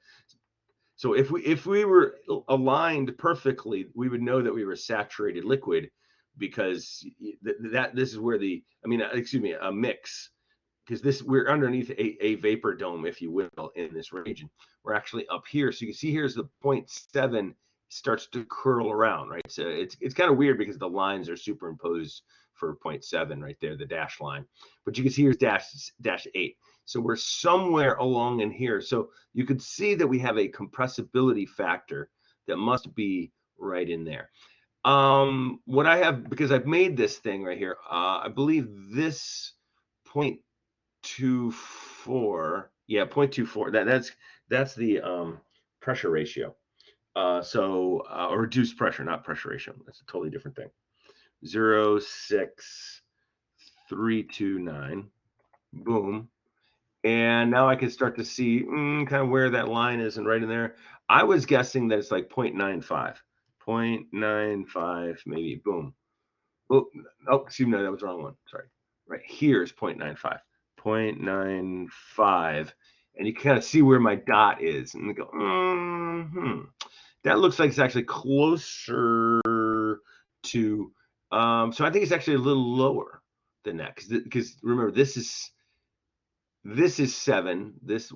So if we were aligned perfectly, we would know that we were saturated liquid, because this is where a mix because we're underneath a vapor dome, if you will, in this region. We're actually up here. So you can see here's the 0.7 starts to curl around, right? So it's kind of weird because the lines are superimposed for 0.7 right there, the dash line. But you can see here's dash 8. So we're somewhere along in here. So you could see that we have a compressibility factor that must be right in there. What I have, because I've made this thing right here, I believe this 0.24, yeah, 0.24, that's the pressure ratio. Or reduced pressure, not pressure ratio. That's a totally different thing. 0.6329, boom. And now I can start to see kind of where that line is, and right in there. I was guessing that it's like 0.95. 0.95, maybe, boom. Oh, excuse me, that was the wrong one. Sorry. Right here is 0.95. 0.95. And you kind of see where my dot is. And you go, that looks like it's actually closer to, so I think it's actually a little lower than that. Because remember, this is 7, this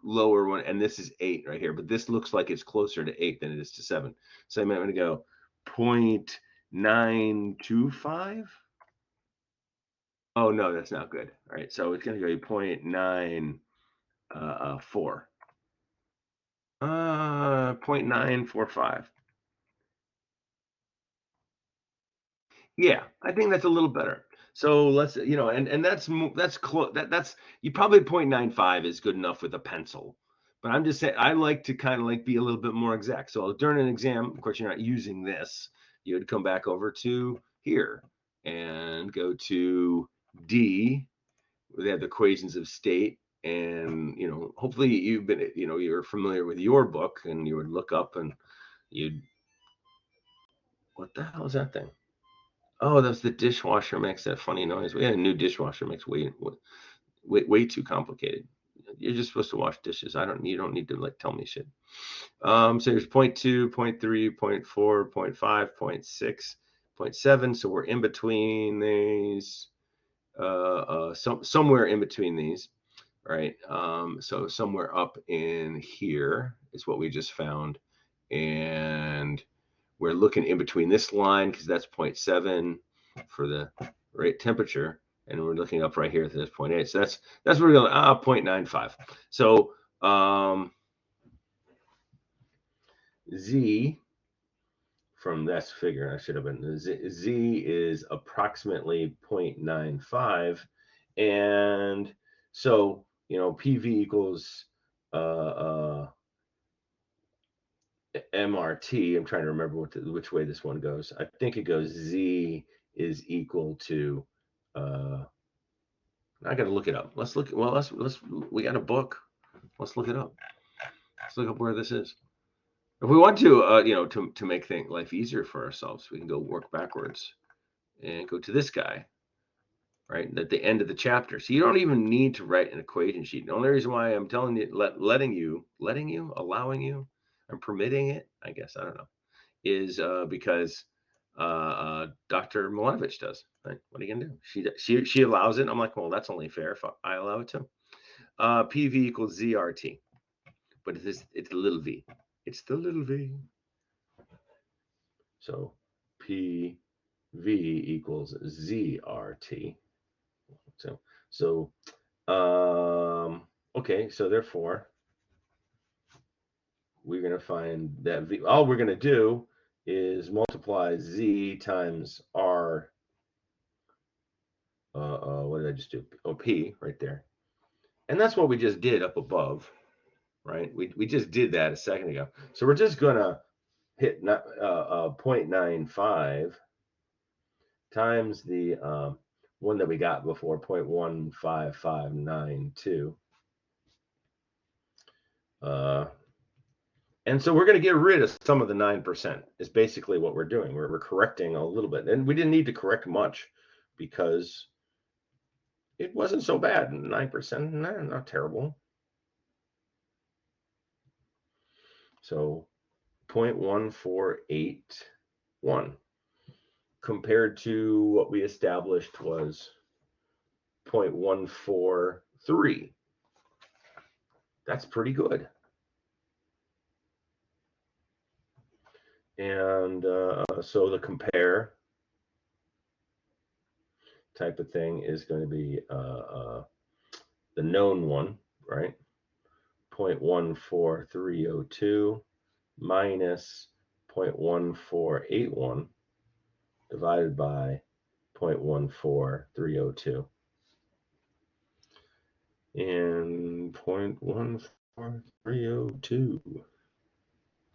lower one, and this is 8 right here. But this looks like it's closer to 8 than it is to 7. So I'm going to go 0.925. Oh no, that's not good. All right, so it's going to go 0.94. 0.945. Yeah, I think that's a little better. So let's, and that's close. That's you probably 0.95 is good enough with a pencil. But I'm just saying, I like to kind of like be a little bit more exact. So during an exam, of course, you're not using this. You would come back over to here and go to D. They have the equations of state, and hopefully you've been, you're familiar with your book, and you would look up and what the hell is that thing? Oh, that's the dishwasher makes that funny noise. We had a new dishwasher makes way too complicated. You're just supposed to wash dishes. You don't need to like tell me shit. So there's 0.2, 0.3, 0.4, 0.5, 0.6, 0.7. So we're in between these, somewhere in between these, right? So somewhere up in here is what we just found. And we're looking in between this line because that's 0.7 for the rate temperature, and we're looking up right here to this 0.8. So that's where we're going 0.95. So Z from this figure, I should have been Z is approximately 0.95, and so PV equals MRT. I'm trying to remember which way this one goes. I think it goes Z is equal to. I got to look it up. Let's look. Well, we got a book. Let's look it up. Let's look up where this is. If we want to, to make life easier for ourselves, we can go work backwards and go to this guy, right at the end of the chapter. So you don't even need to write an equation sheet. The only reason why I'm telling you, allowing you, I'm permitting it, I guess, I don't know, is because Dr. Milanovic does. Right? What are you gonna do? She allows it. I'm like, well, that's only fair if I allow it too. PV equals ZRT, but it's the little v. It's the little v. So PV equals ZRT. So okay. So therefore, we're gonna find that v. All we're gonna do is multiply Z times R. What did I just do? Oh, P right there. And that's what we just did up above, right? We just did that a second ago. So we're just going to hit 0.95 times the one that we got before, 0.15592. And so we're going to get rid of some of the 9% is basically what we're doing. We're correcting a little bit. And we didn't need to correct much because it wasn't so bad. 9%, not terrible. So 0.1481 compared to what we established was 0.143. That's pretty good. And so the compare type of thing is going to be the known one, right? 0.14302 minus 0.1481 divided by 0.14302. And 0.14302.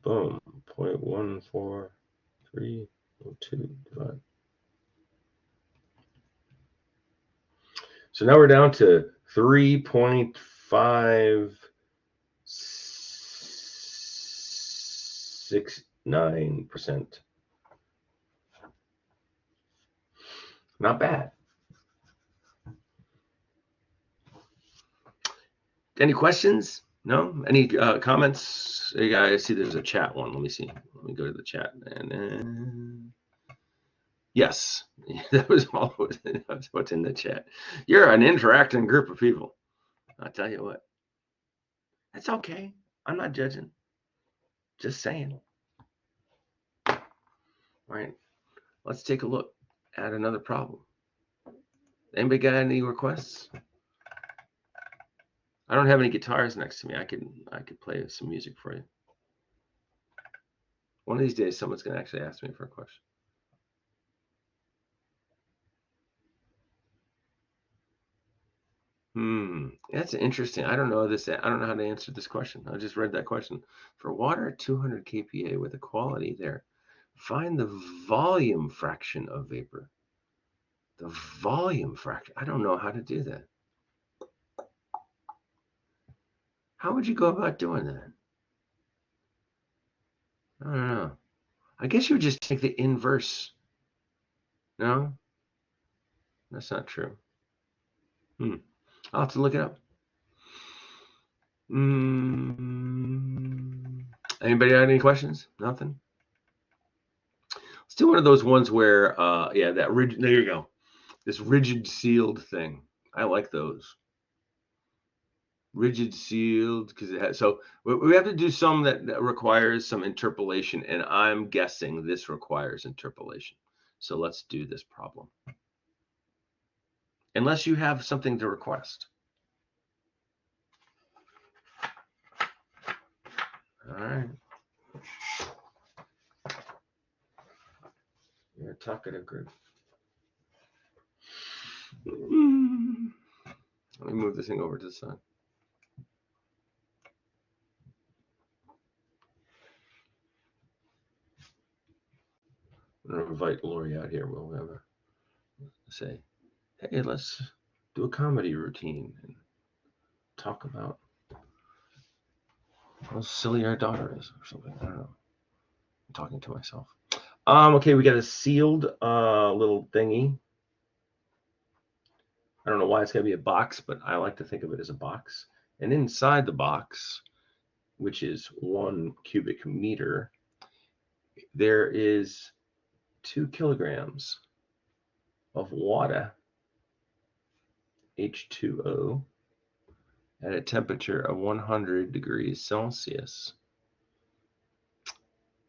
Boom. 0.14302 divided. So now we're down to 3.569%. Not bad. Any questions? No? Any comments? I see there's a chat one. Let me see. Let me go to the chat. And yes, that was all. That's what's in the chat. You're an interacting group of people. I'll tell you what. That's okay. I'm not judging. Just saying. All right. Let's take a look at another problem. Anybody got any requests? I don't have any guitars next to me. I could play some music for you. One of these days, someone's going to actually ask me for a question. That's interesting. I don't know this. I don't know how to answer this question. I just read that question. For water at 200 kPa with equality there, find the volume fraction of vapor. The volume fraction. I don't know how to do that. How would you go about doing that? I don't know. I guess you would just take the inverse. No? That's not true. I'll have to look it up. Anybody got any questions? Nothing? Let's do one of those ones where, yeah, that rigid, there you go. This rigid sealed thing. I like those. Rigid sealed, because it has, so we have to do some that requires some interpolation, and I'm guessing this requires interpolation. So let's do this problem. Unless you have something to request. All right. You're a talkative group. Let me move this thing over to the side. I'm going to invite Lori out here. We'll have her say, hey, let's do a comedy routine and talk about how silly our daughter is or something. I don't know. I'm talking to myself. Okay, we got a sealed little thingy. I don't know why it's got to be a box, but I like to think of it as a box. And inside the box, which is 1 cubic meter, there is 2 kilograms of water, H2O, at a temperature of 100 degrees Celsius.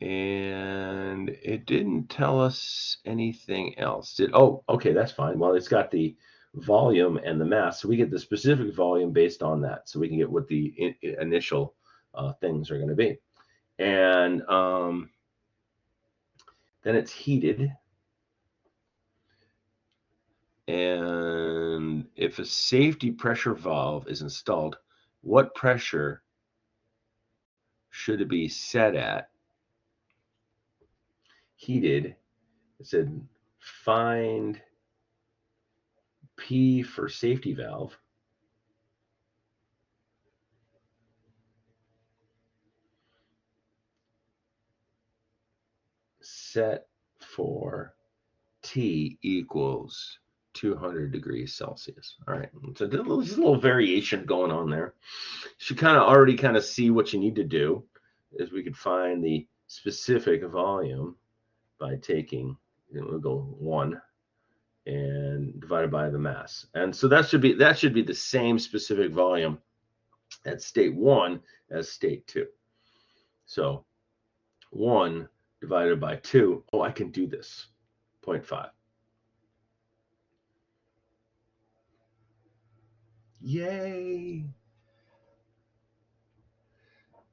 And it didn't tell us anything else. Oh, okay, that's fine. Well, it's got the volume and the mass, so we get the specific volume based on that, so we can get what the initial things are going to be. And then it's heated. And if a safety pressure valve is installed, what pressure should it be set at? Heated. It said find P for safety valve. Set for T equals 200 degrees Celsius. All right, so there's a little variation going on there. You should already see what you need to do, is we could find the specific volume by taking, we'll go 1 and divided by the mass. And so that should be the same specific volume at state 1 as state 2. So 1 divided by 2, oh, I can do this, 0.5. Yay!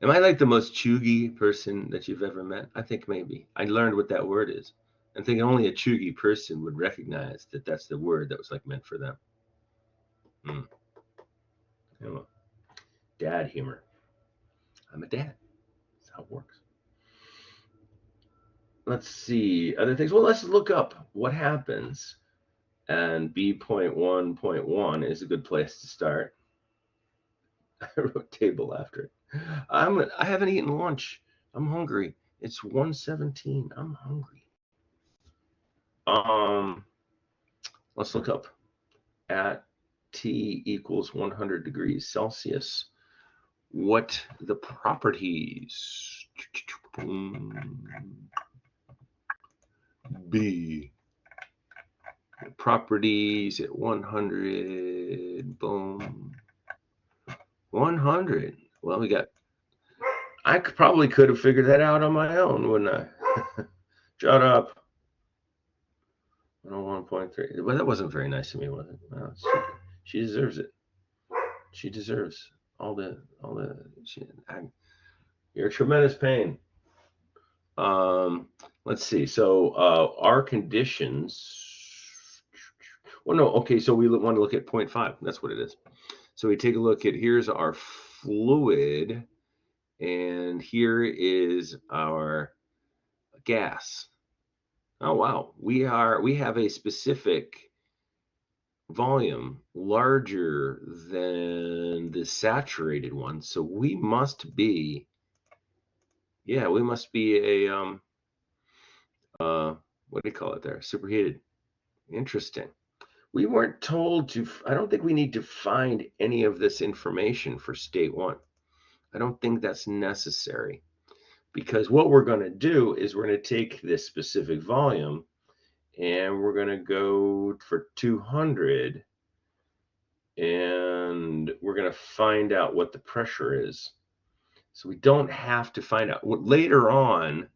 Am I like the most chuggy person that you've ever met? I think maybe. I learned what that word is. I think only a chuggy person would recognize that that's the word that was like meant for them. Dad humor. I'm a dad. That's how it works. Let's see other things. Well, let's look up what happens. And B.1.1 is a good place to start. I wrote table after it. I haven't eaten lunch. I'm hungry. It's 1:17. I'm hungry. Let's look up at T equals 100 degrees Celsius. What the properties? B. Properties at 100. Boom. 100. Well, I probably could have figured that out on my own, wouldn't I? Shut up. 101.3. Well, that wasn't very nice of me, was it? Well, she deserves it. She deserves all the. You're a tremendous pain. Let's see. So our conditions. Well, no. Okay. So we want to look at 0.5. That's what it is. So we take a look at, here's our fluid, and here is our gas. Oh wow, we have a specific volume larger than the saturated one, so we must be a what do you call it there? Superheated. Interesting. We weren't told to, I don't think we need to find any of this information for state 1. I don't think that's necessary, because what we're going to do is we're going to take this specific volume and we're going to go for 200 and we're going to find out what the pressure is. So we don't have to find out. Later on,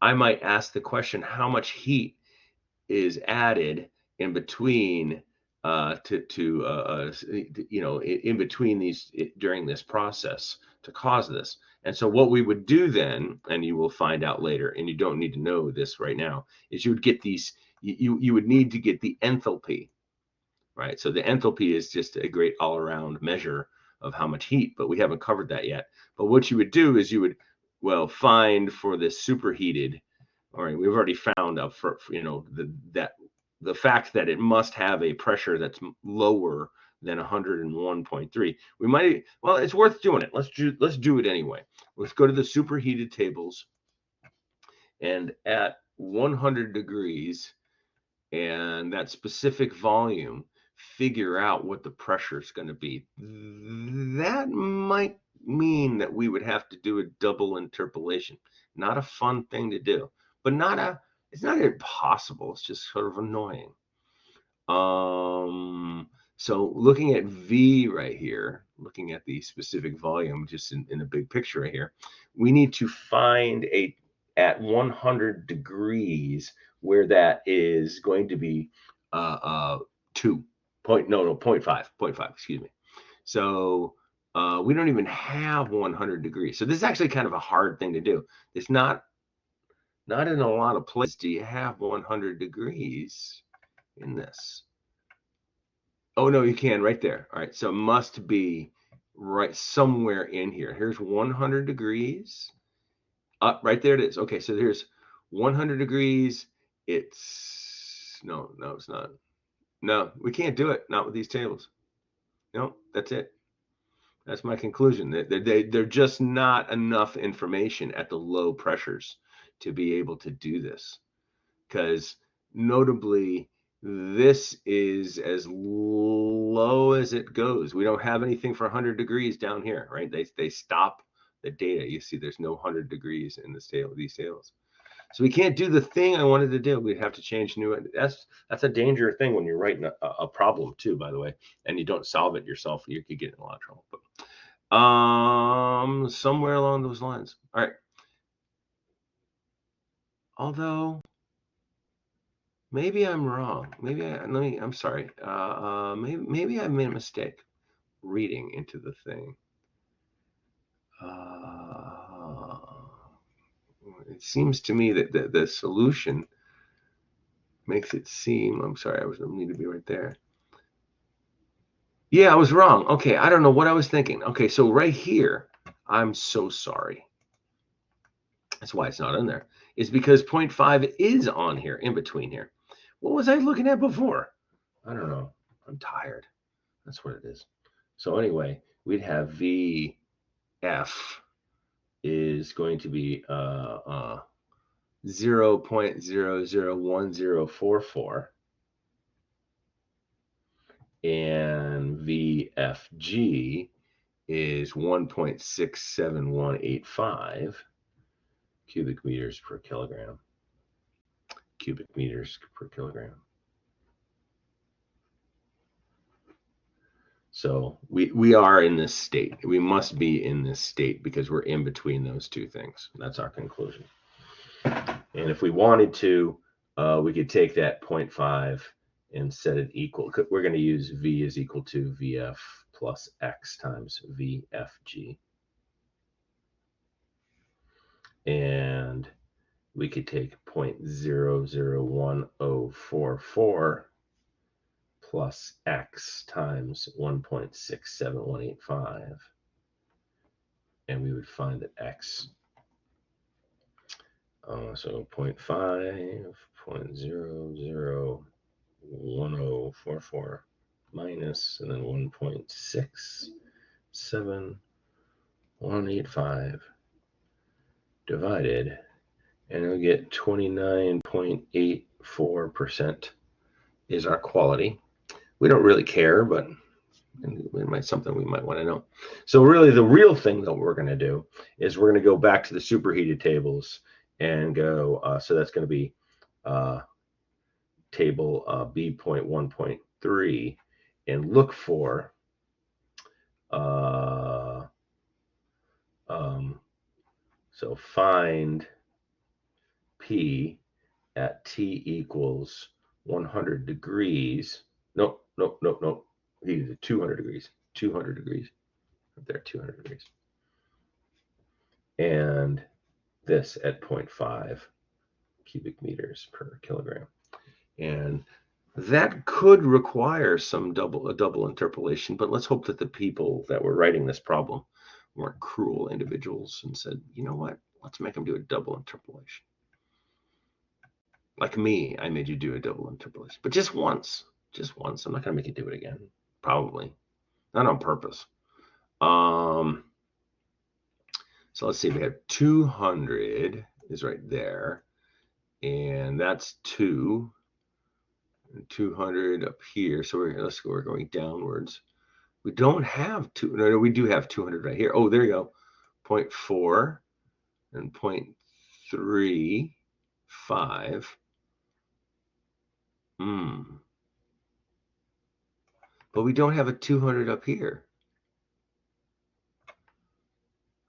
I might ask the question, how much heat is added in between in between these during this process to cause this. And so what we would do then, and you will find out later, and you don't need to know this right now, is you would get these, you would need to get the enthalpy, right? So the enthalpy is just a great all-around measure of how much heat, but we haven't covered that yet. But what you would do is you would, well, find for this superheated, all right, we've already found out for the fact that it must have a pressure that's lower than 101.3. We might, well, it's worth doing it. Let's do it anyway. Let's go to the superheated tables, and at 100 degrees and that specific volume, figure out what the pressure is going to be. That might mean that we would have to do a double interpolation. Not a fun thing to do, but it's not impossible. It's just sort of annoying. So looking at V right here, looking at the specific volume, just in the big picture right here, we need to find at 100 degrees where that is going to be 0.5, excuse me. So we don't even have 100 degrees. So this is actually kind of a hard thing to do. It's not in a lot of places do you have 100 degrees in this. Oh, no, you can right there. All right, so it must be right somewhere in here. Here's 100 degrees. Right there it is. Okay, so there's 100 degrees. It's, no, it's not. No, we can't do it. Not with these tables. No, that's it. That's my conclusion. They're just not enough information at the low pressures to be able to do this. Because notably, this is as low as it goes. We don't have anything for 100 degrees down here, right? They stop the data. You see there's no 100 degrees in this table, these tables. So we can't do the thing I wanted to do. We'd have to change new. That's a dangerous thing when you're writing a problem too, by the way, and you don't solve it yourself. You could get in a lot of trouble. But somewhere along those lines. All right. Although maybe I'm wrong. I'm sorry. Maybe I made a mistake reading into the thing. It seems to me that the solution makes it seem, I'm sorry, I need to be right there. Yeah, I was wrong. Okay, I don't know what I was thinking. Okay, so right here, I'm so sorry. That's why it's not in there. It's because 0.5 is on here, in between here. What was I looking at before? I don't know. I'm tired. That's what it is. So anyway, we'd have VF is going to be 0.001044, and VFG is 1.67185 cubic meters per kilogram. Cubic meters per kilogram. So we are in this state. We must be in this state because we're in between those two things. That's our conclusion. And if we wanted to, we could take that 0.5 and set it equal. We're going to use V is equal to VF plus X times VFG. And we could take 0.001044 plus X times 1.67185. And we would find that X, so 0.5, 0.001044 minus, and then 1.67185 divided, and we'll get 29.84% is our quality. We don't really care, but it might something we might want to know. So really the real thing that we're going to do is we're going to go back to the superheated tables and go, so that's going to be table B.1.3, and look for so find P at T equals 100 degrees. Nope. These are 200 degrees. 200 degrees. Up there, 200 degrees. And this at 0.5 cubic meters per kilogram. And that could require a double interpolation, but let's hope that the people that were writing this problem weren't cruel individuals and said, you know what, let's make them do a double interpolation. Like me, I made you do a double interpolation, but just once. I'm not going to make you do it again, probably. Not on purpose. So let's see, we have 200 is right there, and that's 2. 200 up here, so we're going downwards. We don't have no, we do have 200 right here. Oh, there you go. 0.4 and 0.35. But we don't have a 200 up here.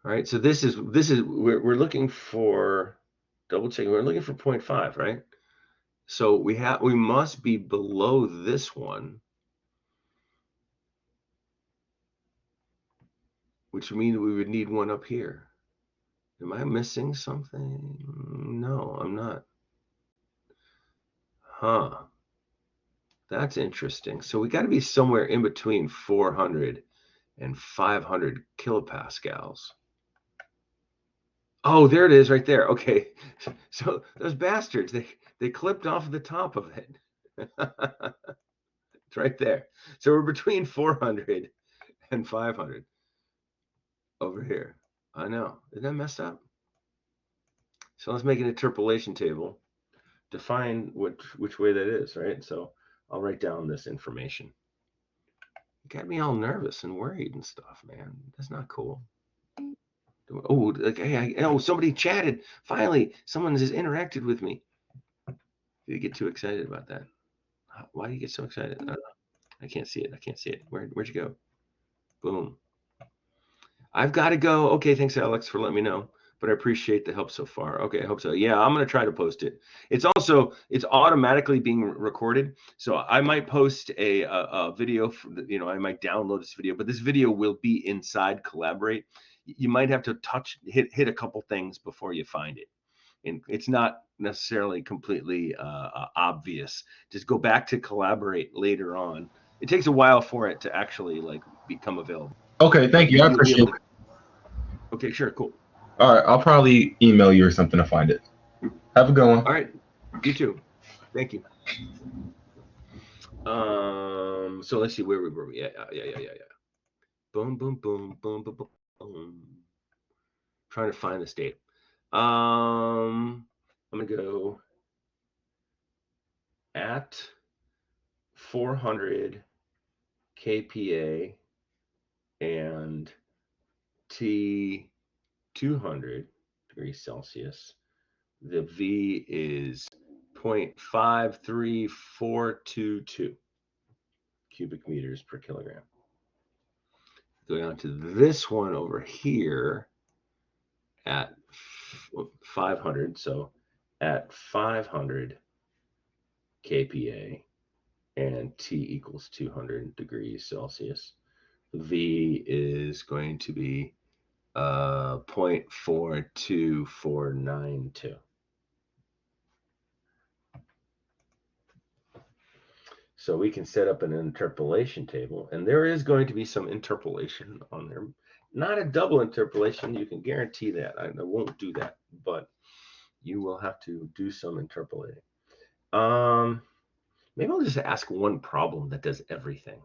All right, so this is we're looking for, double checking, we're looking for 0.5, right? So we must be below this one, which means we would need one up here. Am I missing something? No, I'm not. Huh. That's interesting. So we got to be somewhere in between 400 and 500 kilopascals. Oh, there it is right there. Okay. So those bastards, they clipped off the top of it. It's right there. So we're between 400 and 500 over here. I know. Isn't that messed up? So let's make an interpolation table to find which way that is, right? So I'll write down this information. You got me all nervous and worried and stuff, man. That's not cool. Oh, like, hey, somebody chatted. Finally, someone has interacted with me. You get too excited about that. Why do you get so excited? I don't know. I can't see it. I can't see it. Where'd you go? Boom. I've got to go. Okay, thanks, Alex, for letting me know. But I appreciate the help so far. Okay, I hope so. Yeah, I'm gonna try to post it. It's automatically being recorded, so I might post a video. I might download this video, but this video will be inside Collaborate. You might have to hit a couple things before you find it, and it's not necessarily completely obvious. Just go back to Collaborate later on. It takes a while for it to actually become available. Okay, thank you. I appreciate it. Okay, sure, cool. All right, I'll probably email you or something to find it. Have a good one. All right, you too. Thank you. So let's see, where were we? Yeah. Boom, boom, boom, boom, boom, boom. Trying to find this date. I'm gonna go at 400 kPa and T 200 degrees Celsius. The V is 0.53422 cubic meters per kilogram. Going on to this one over here at 500. So at 500 kPa and T equals 200 degrees Celsius, the V is going to be 0.42492. So we can set up an interpolation table, and there is going to be some interpolation on there. Not a double interpolation, you can guarantee that. I won't do that, but you will have to do some interpolating. Maybe I'll just ask one problem that does everything.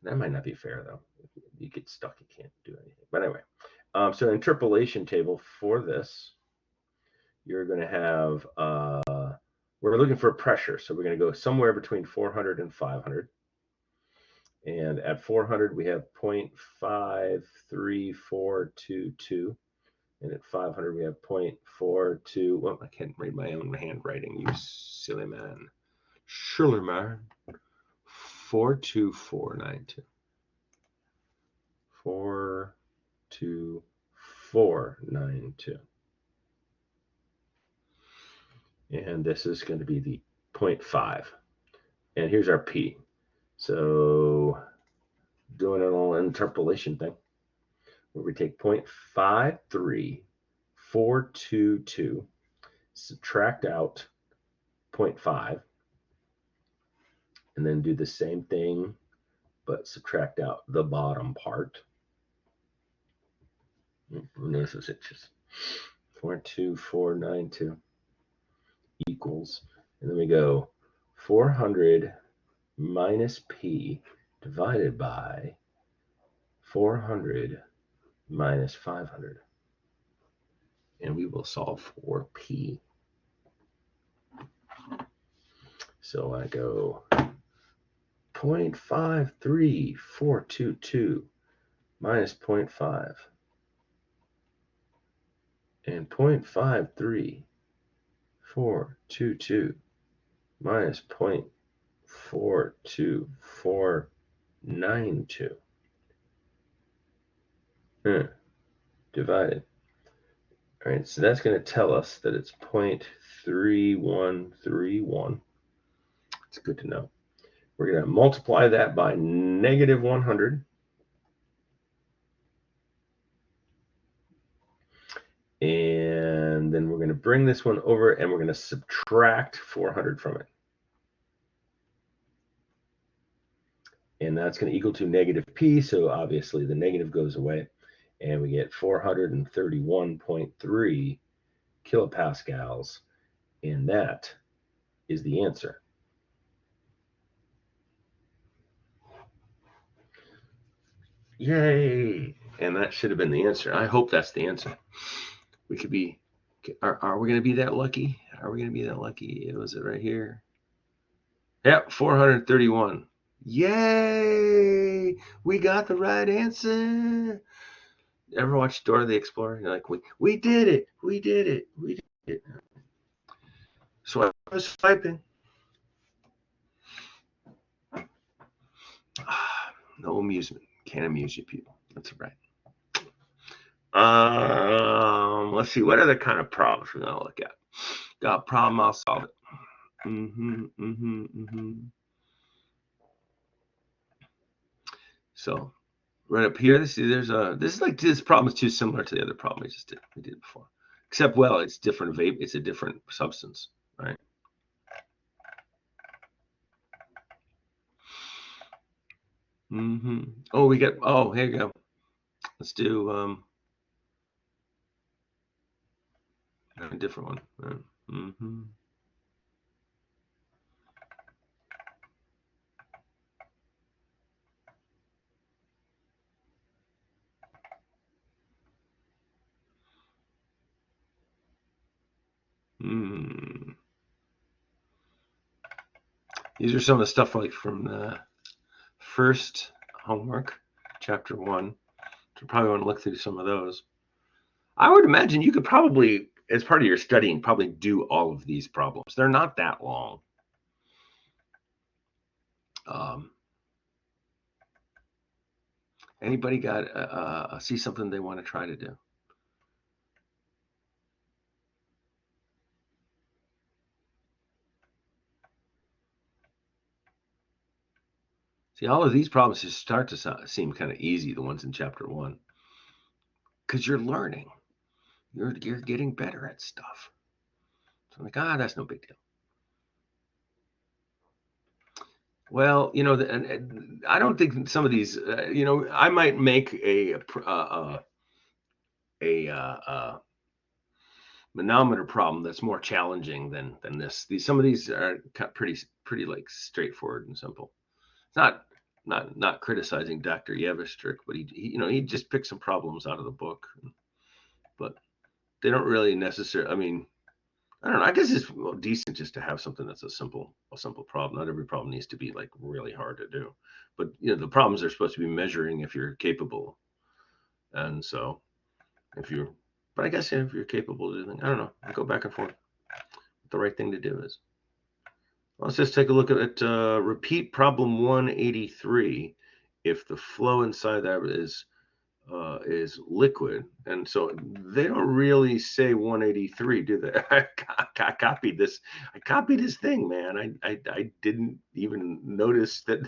That might not be fair, though. If you get stuck, you can't do anything. But anyway, so interpolation table for this, you're going to have, we're looking for pressure. So we're going to go somewhere between 400 and 500. And at 400, we have 0.53422. And at 500, we have 0.42. Well, I can't read my own handwriting, you silly man. Surely, man. 42492. 42492. And this is going to be the 0.5. And here's our P. So doing a little interpolation thing, where we take 0.53422, subtract out 0.5, and then do the same thing, but subtract out the bottom part. Notice those itches. 42492 equals, and then we go 400 minus P divided by 400 minus 500. And we will solve for P. So I go 0.53422 minus 0.5 and 0.53422 minus 0.42492 divided. All right, so that's going to tell us that it's 0.3131. It's good to know. We're going to multiply that by negative 100. And then we're going to bring this one over and we're going to subtract 400 from it. And that's going to equal to negative P, so obviously the negative goes away. And we get 431.3 kilopascals, and that is the answer. Yay! And that should have been the answer. I hope that's the answer. We could be, are we going to be that lucky? Are we going to be that lucky? Was it right here? Yep, 431. Yay! We got the right answer. Ever watch Dora the Explorer? You're like, we did it, we did it, we did it. So I was swiping. No amusement. Can't amuse you people. That's right. Let's see. What other kind of problems we're gonna look at? Got a problem? I'll solve it. So right up here, this problem is too similar to the other problem we did before, except it's different vape. It's a different substance, right? Oh, here you go. Let's do a different one. These are some of the stuff like from the first homework, chapter 1. You probably want to look through some of those. I would imagine you could probably, as part of your studying, probably do all of these problems. They're not that long. Anybody got see something they want to try to do? See, all of these problems just start to seem kind of easy, the ones in chapter 1, because you're learning. You're getting better at stuff. So I'm like, that's no big deal. Well, and I don't think some of these, I might make a manometer problem that's more challenging than this. Some of these are pretty like straightforward and simple. It's not criticizing Dr. Yevestrik, but he just picked some problems out of the book, but they don't really necessarily. I mean, I don't know. I guess it's decent just to have something that's a simple problem. Not every problem needs to be like really hard to do, but the problems are supposed to be measuring if you're capable, and so but I guess if you're capable of doing, I don't know. I go back and forth. What the right thing to do is. Let's just take a look at repeat problem 183. If the flow inside that is liquid, and so they don't really say 183, do they? I copied this. I copied his thing, man. I didn't even notice that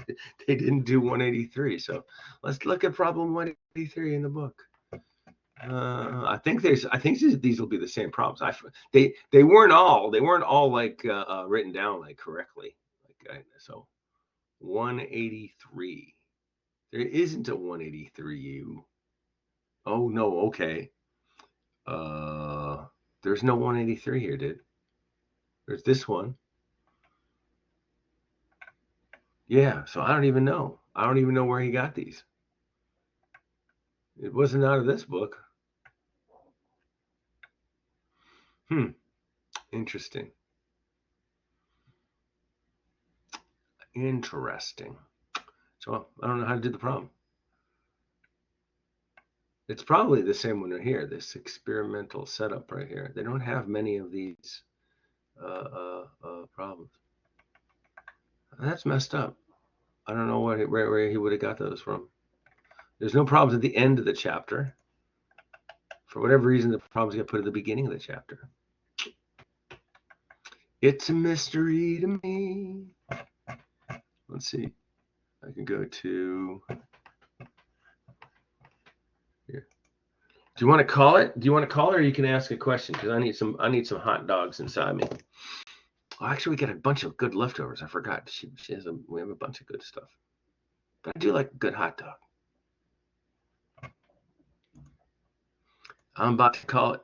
they didn't do 183. So let's look at problem 183 in the book. I think these will be the same problems. They weren't all like written down like correctly. So 183. There isn't a 183U. Oh no, okay. There's no 183 here, dude. There's this one. Yeah, so I don't even know. I don't even know where he got these. It wasn't out of this book. Interesting. So I don't know how to do the problem. It's probably the same one here, this experimental setup right here. They don't have many of these problems. That's messed up. I don't know where he would have got those from. There's no problems at the end of the chapter. For whatever reason, the problems get put at the beginning of the chapter. It's a mystery to me. Let's see. I can go to here. Do you want to call it? Or you can ask a question? Because I need some hot dogs inside me. Oh, actually, we got a bunch of good leftovers. I forgot. We have a bunch of good stuff. But I do like a good hot dog. I'm about to call it.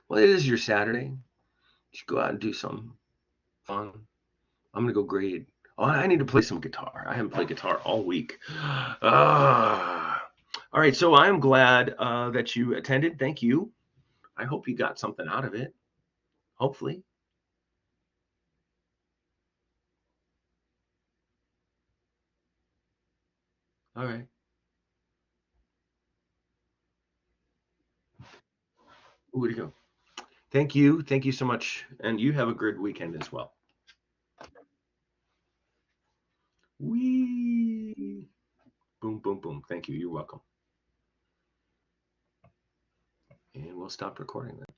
Well, it is your Saturday. You should go out and do something fun. I'm going to go grade. Oh, I need to play some guitar. I haven't played guitar all week. All right, so I'm glad that you attended. Thank you. I hope you got something out of it. Hopefully. All right. Where'd he go? Thank you. Thank you so much. And you have a good weekend as well. Wee. Boom, boom, boom. Thank you. You're welcome. And we'll stop recording then.